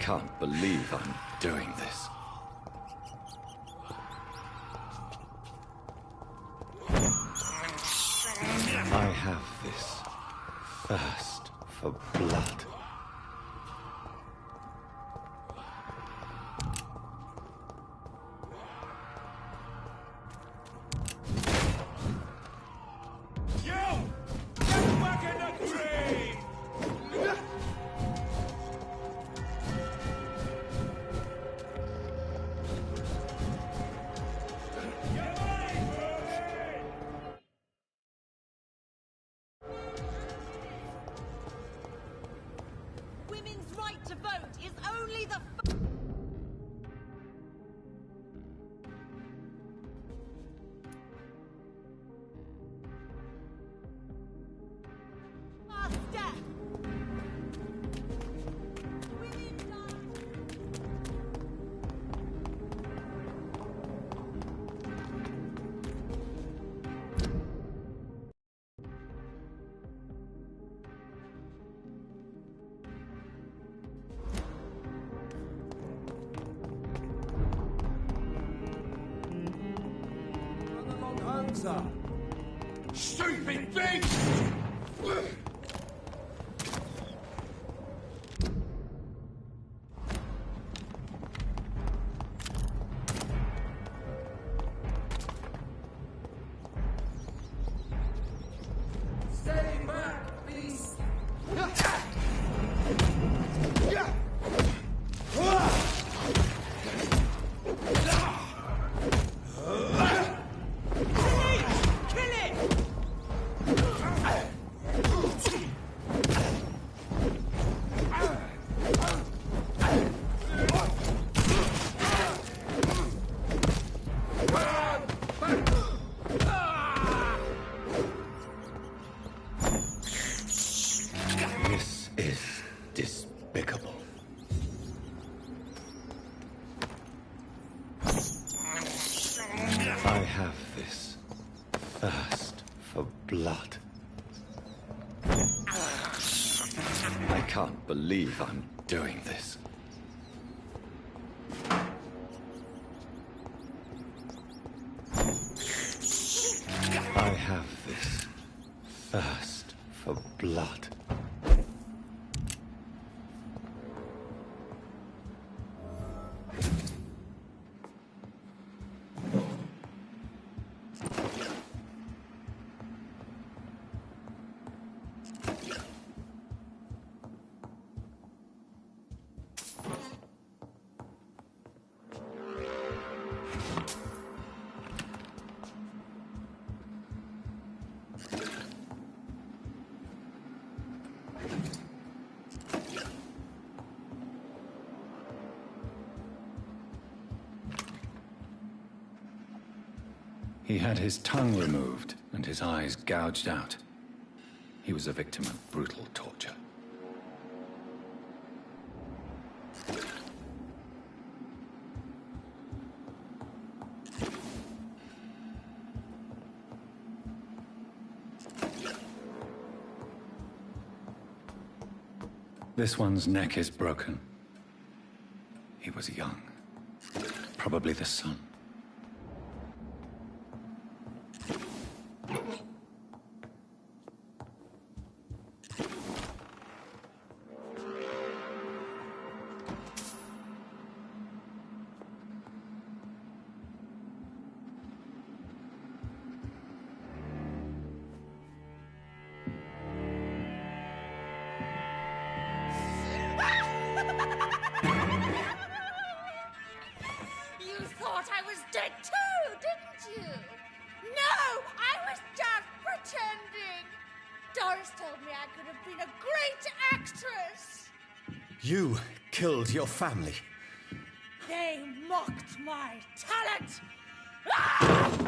can't believe I'm doing this. I have this thirst for blood. Women's right to vote is only the first step. Answer. Stupid beast! Stay back, beast! This is despicable. I have this thirst for blood. I can't believe I'm doing this. I have this thirst for blood. He had his tongue removed and his eyes gouged out. He was a victim of brutal torture. This one's neck is broken. He was young. Probably the son. You thought I was dead too, didn't you? No, I was just pretending. Doris told me I could have been a great actress. You killed your family. They mocked my talent. Ah!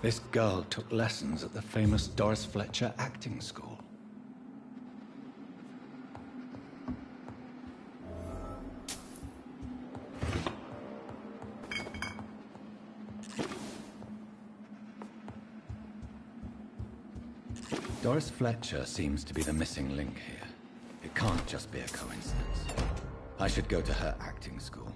This girl took lessons at the famous Doris Fletcher acting school. Doris Fletcher seems to be the missing link here. It can't just be a coincidence. I should go to her acting school.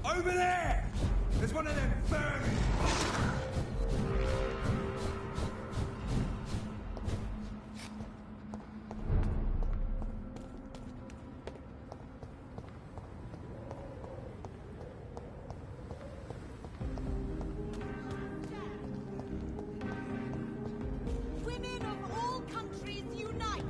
Over there! There's one of them vermin! Women of all countries unite!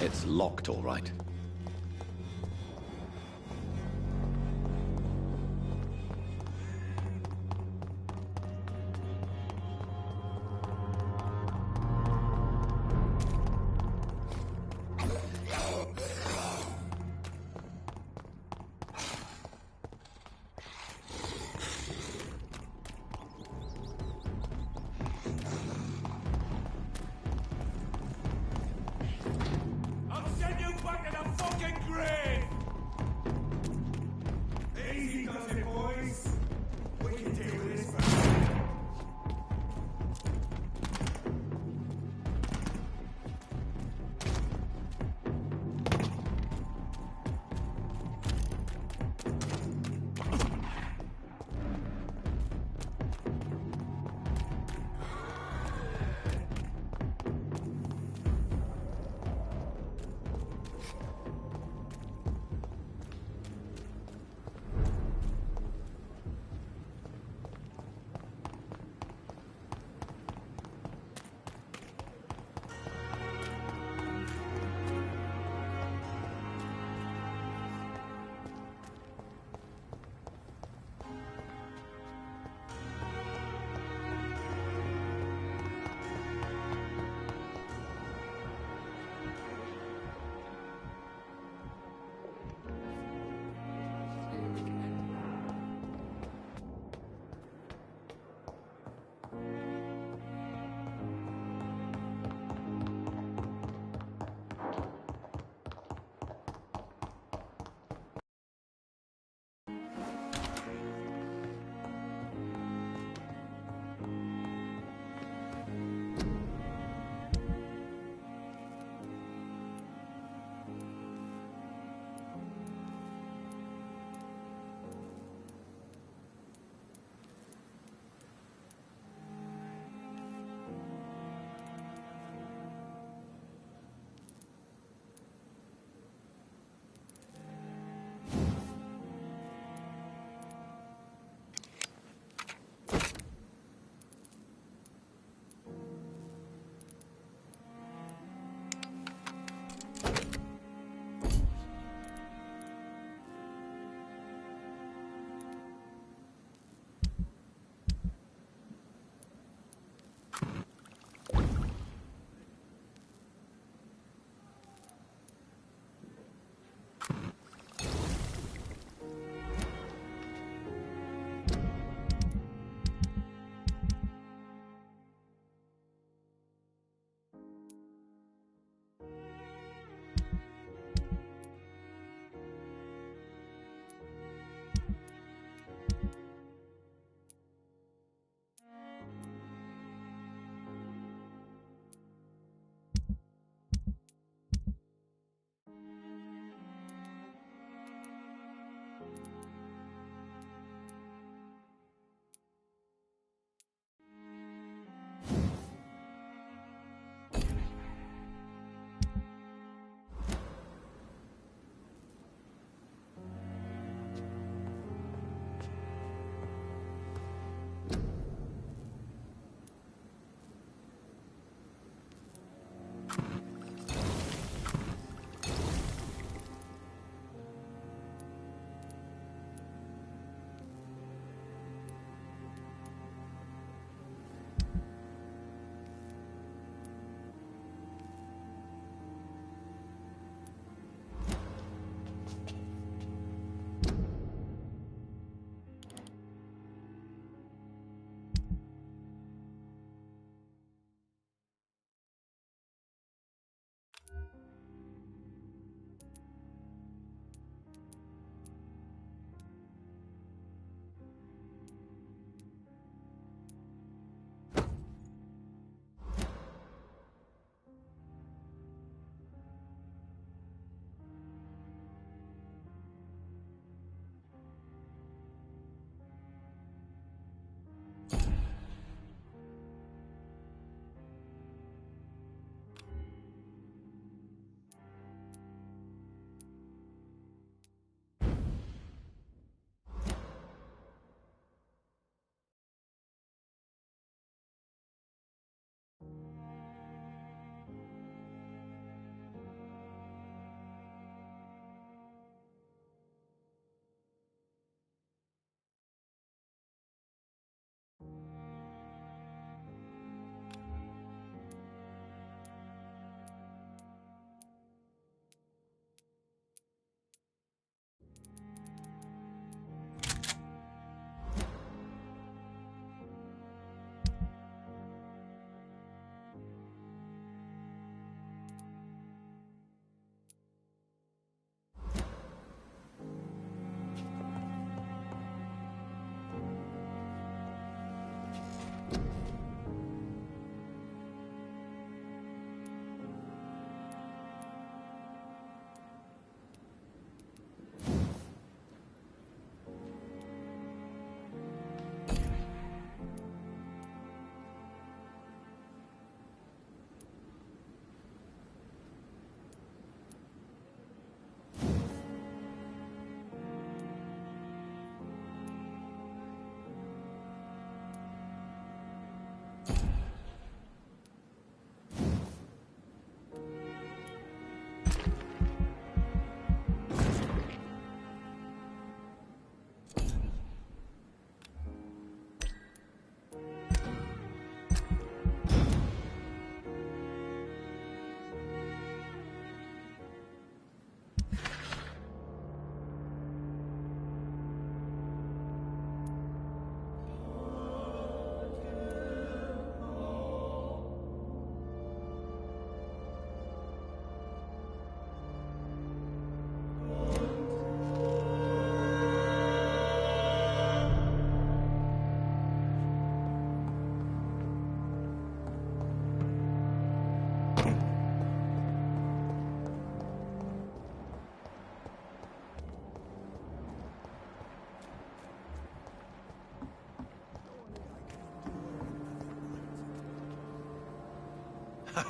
It's locked, all right. I'll send you back in a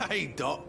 Hey, Doc.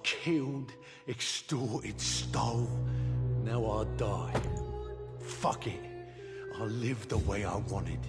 Killed, extorted, stole. Now I die. Fuck it. I live the way I wanted.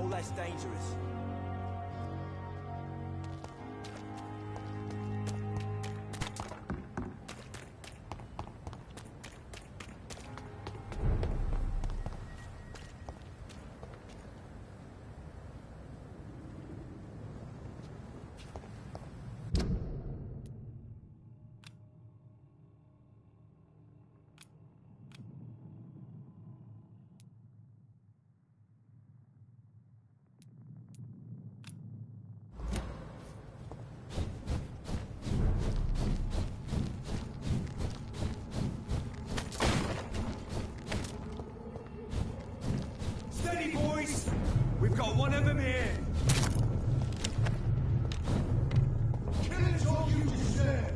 Less dangerous. We've got one of them here. Killing's all you deserve.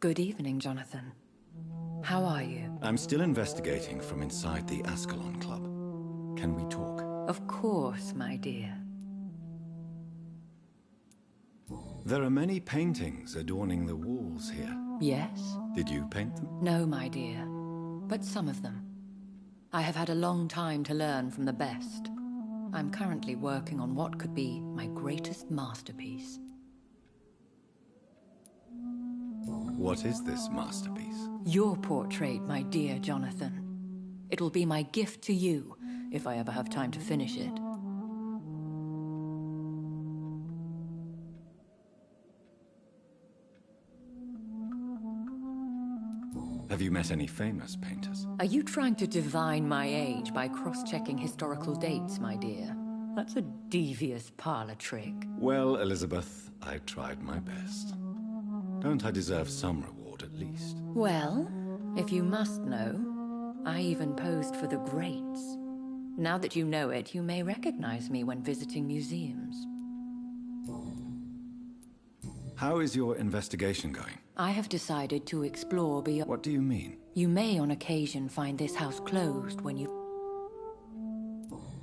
Good evening, Jonathan. How are you? I'm still investigating from inside the Ascalon Club. Can we talk? Of course, my dear. There are many paintings adorning the walls here. Yes? Did you paint them? No, my dear. But some of them. I have had a long time to learn from the best. I'm currently working on what could be my greatest masterpiece. What is this masterpiece? Your portrait, my dear Jonathan. It will be my gift to you, if I ever have time to finish it. Have you met any famous painters? Are you trying to divine my age by cross-checking historical dates, my dear? That's a devious parlor trick. Well, Elizabeth, I tried my best. Don't I deserve some reward at least? Well, if you must know, I even posed for the greats. Now that you know it, you may recognize me when visiting museums. How is your investigation going? I have decided to explore beyond... What do you mean? You may on occasion find this house closed when you...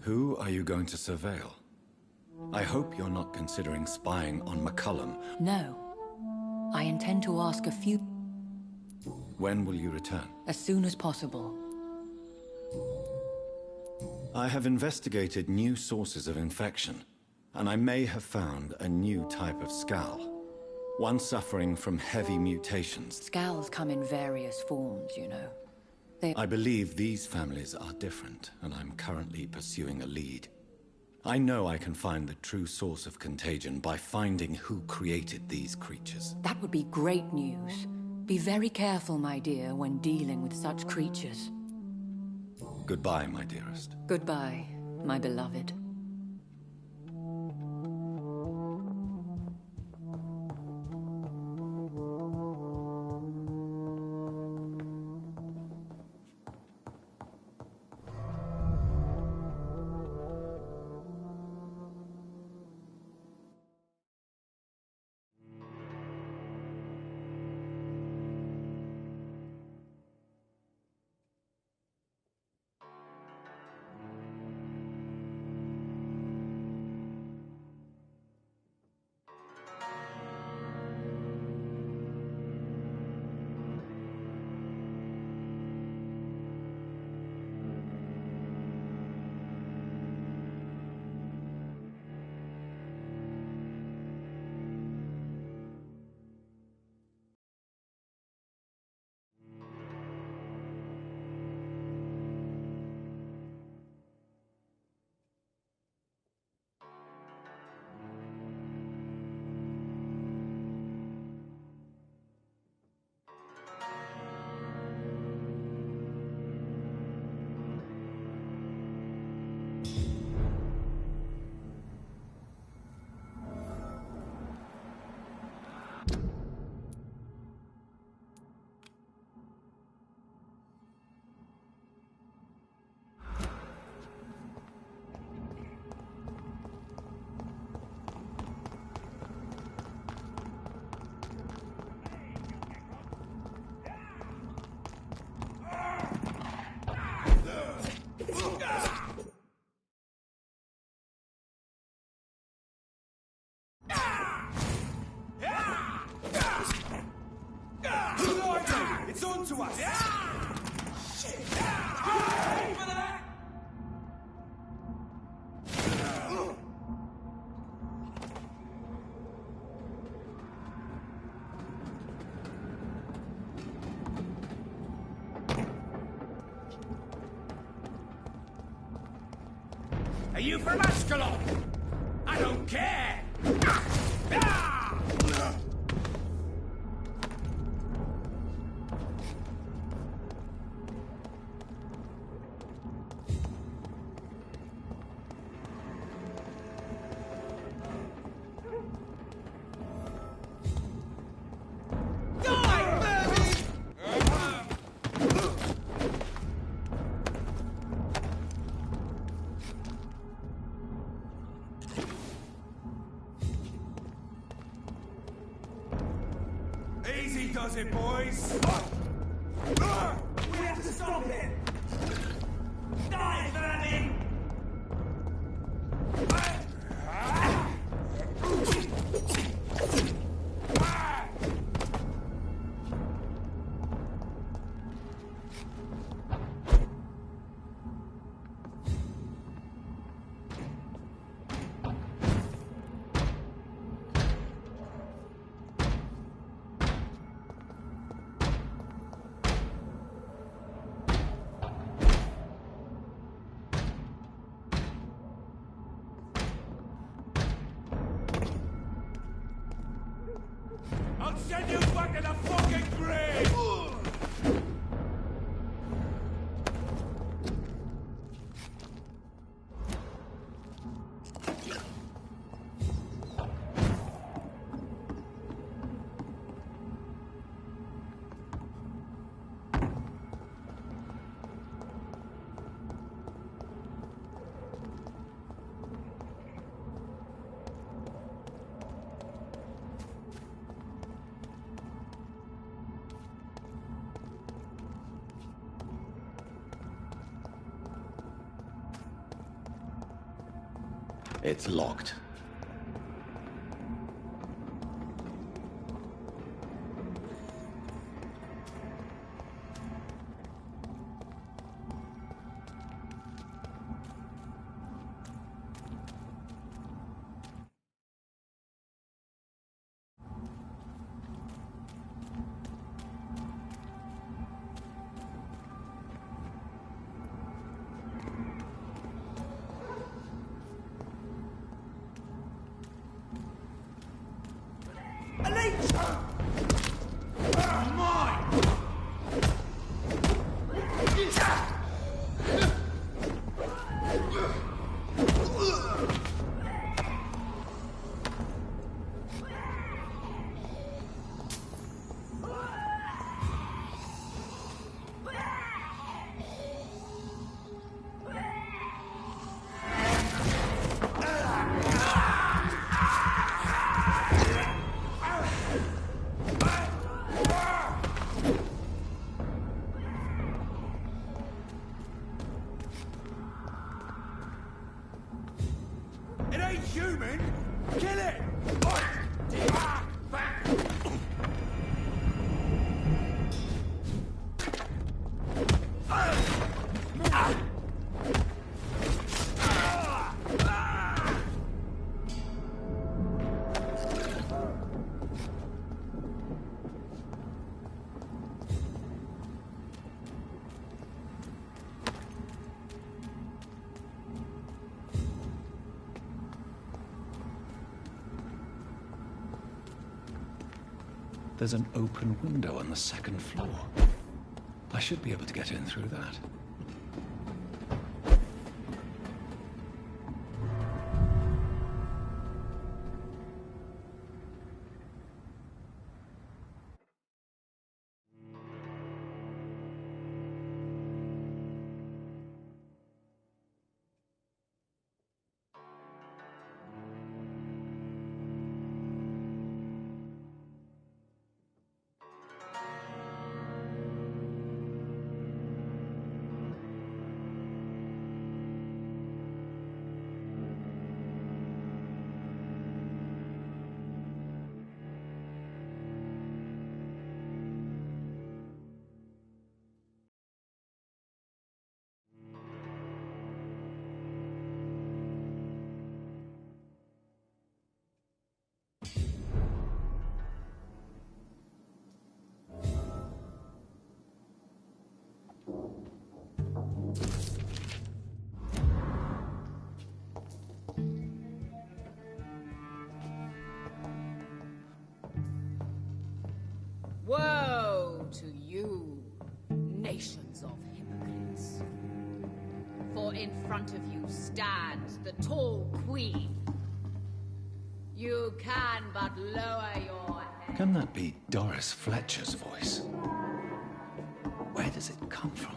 Who are you going to surveil? I hope you're not considering spying on McCullum. No. I intend to ask a few... When will you return? As soon as possible. I have investigated new sources of infection, and I may have found a new type of scowl. One suffering from heavy mutations. Scowls come in various forms, you know. I believe these families are different, and I'm currently pursuing a lead. I know I can find the true source of contagion by finding who created these creatures. That would be great news. Be very careful, my dear, when dealing with such creatures. Goodbye, my dearest. Goodbye, my beloved. It's on to us! Shit! Are you from Ascalon? I don't care! Easy does it, boys! We have to stop him! Die, vermin! I'll send you back to the fucking grave! It's locked. It ain't human! Kill it! There's an open window on the second floor. I should be able to get in through that. Woe to you, nations of hypocrites. For in front of you stands the tall queen. You can but lower your head. Can that be Doris Fletcher's voice? Where does it come from?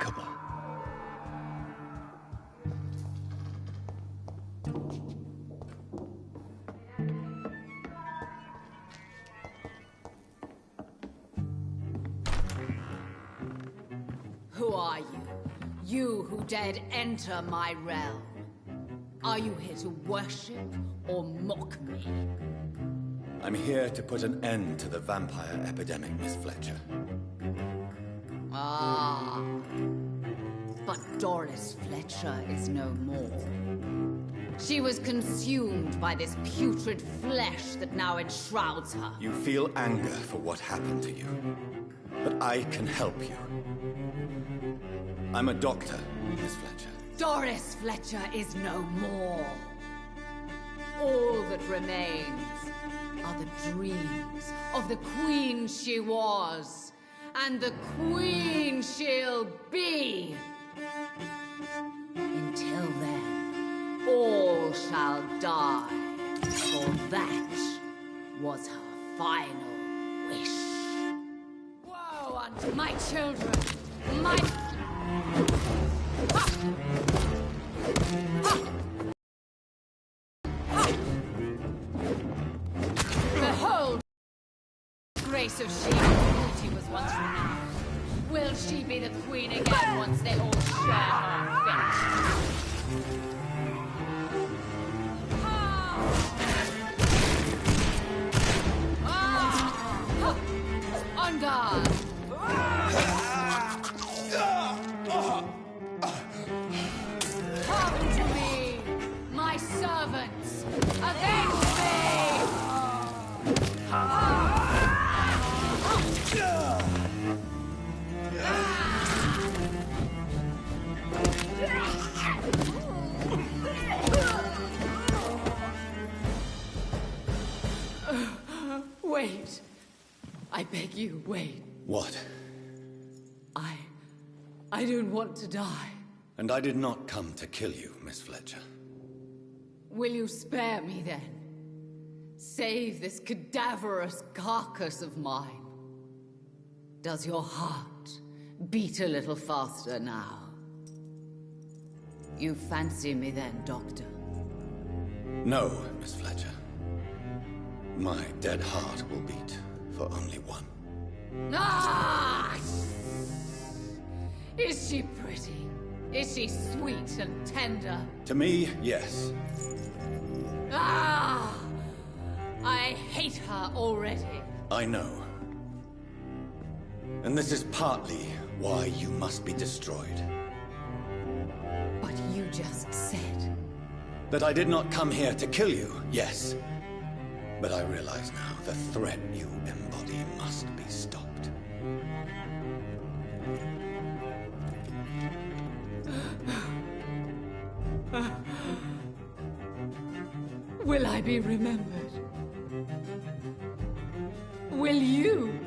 despicable. Who are you? You who dared enter my realm. Are you here to worship or mock me? I'm here to put an end to the vampire epidemic, Miss Fletcher. Ah. But Doris Fletcher is no more. She was consumed by this putrid flesh that now enshrouds her. You feel anger for what happened to you, but I can help you. I'm a doctor, Miss Fletcher. Doris Fletcher is no more. All that remains are the dreams of the queen she was, and the queen she'll be. Until then, all shall die, for that was her final wish. Woe unto my children, my... Behold, grace of she whose beauty was once renowned. Will she be the queen again once they all share her fate? On guard! Come to me, my servants! Avenge me! Wait. I beg you, wait. What? I don't want to die. And I did not come to kill you, Miss Fletcher. Will you spare me then? Save this cadaverous carcass of mine. Does your heart beat a little faster now? You fancy me then, Doctor? No, Miss Fletcher. My dead heart will beat for only one. Ah! Is she pretty? Is she sweet and tender? To me, yes. Ah! I hate her already. I know. And this is partly why you must be destroyed. But you just said... That I did not come here to kill you, yes. But I realize now the threat you embody must be stopped. Will I be remembered? Will you?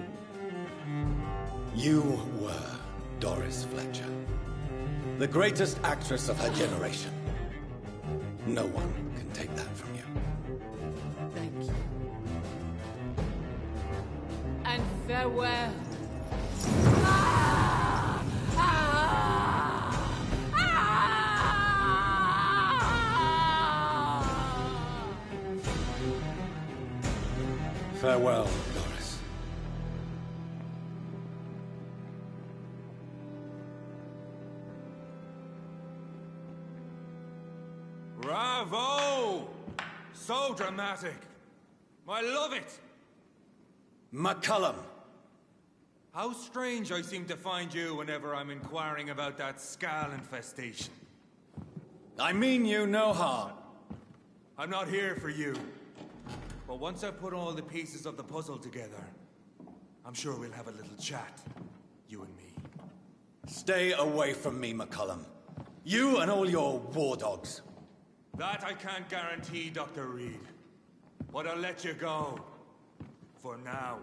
You were Doris Fletcher, the greatest actress of her generation. No one can take that from you. Thank you. And farewell. Ah! Ah! Ah! Farewell, Doris. Bravo! So dramatic. I love it. McCullum. How strange I seem to find you whenever I'm inquiring about that Skal infestation. I mean you no harm. I'm not here for you. But once I put all the pieces of the puzzle together, I'm sure we'll have a little chat, you and me. Stay away from me, McCullum. You and all your war dogs. That I can't guarantee, Dr. Reed. But I'll let you go. For now.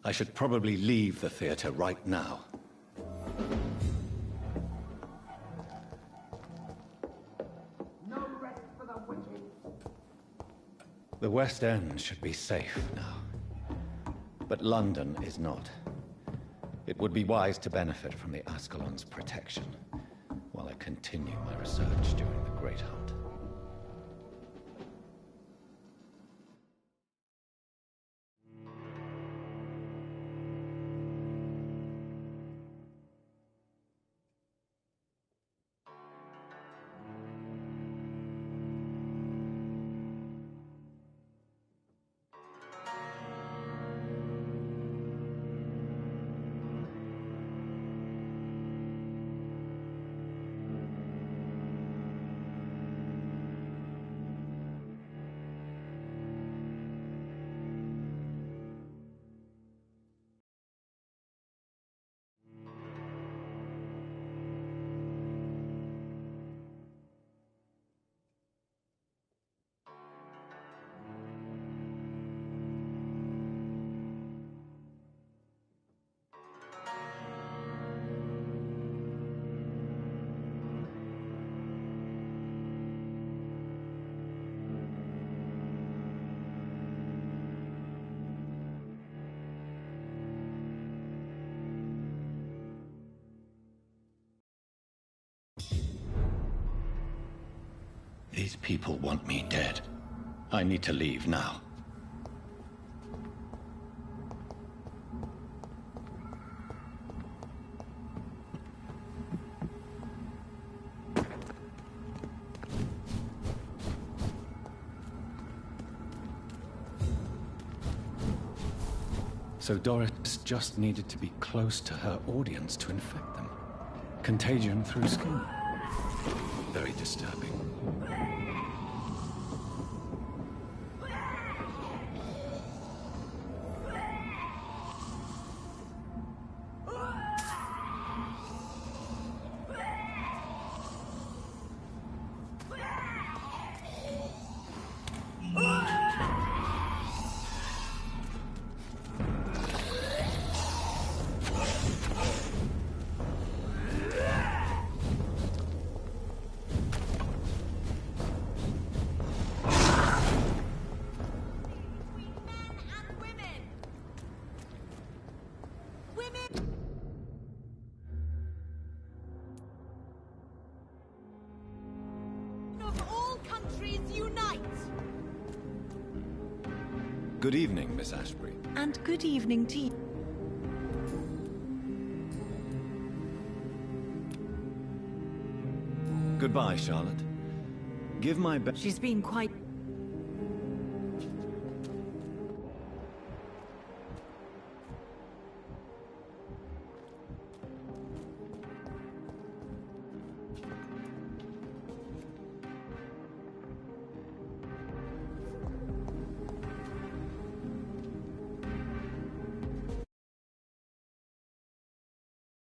I should probably leave the theater right now. No rest for the wicked. The West End should be safe now. But London is not. It would be wise to benefit from the Ascalon's protection, while I continue my research during the Great Hunt. These people want me dead. I need to leave now. So Doris just needed to be close to her audience to infect them. Contagion through skin. Very disturbing. Good evening, Miss Ashbury. And good evening to you. Goodbye, Charlotte. Give my best. She's been quite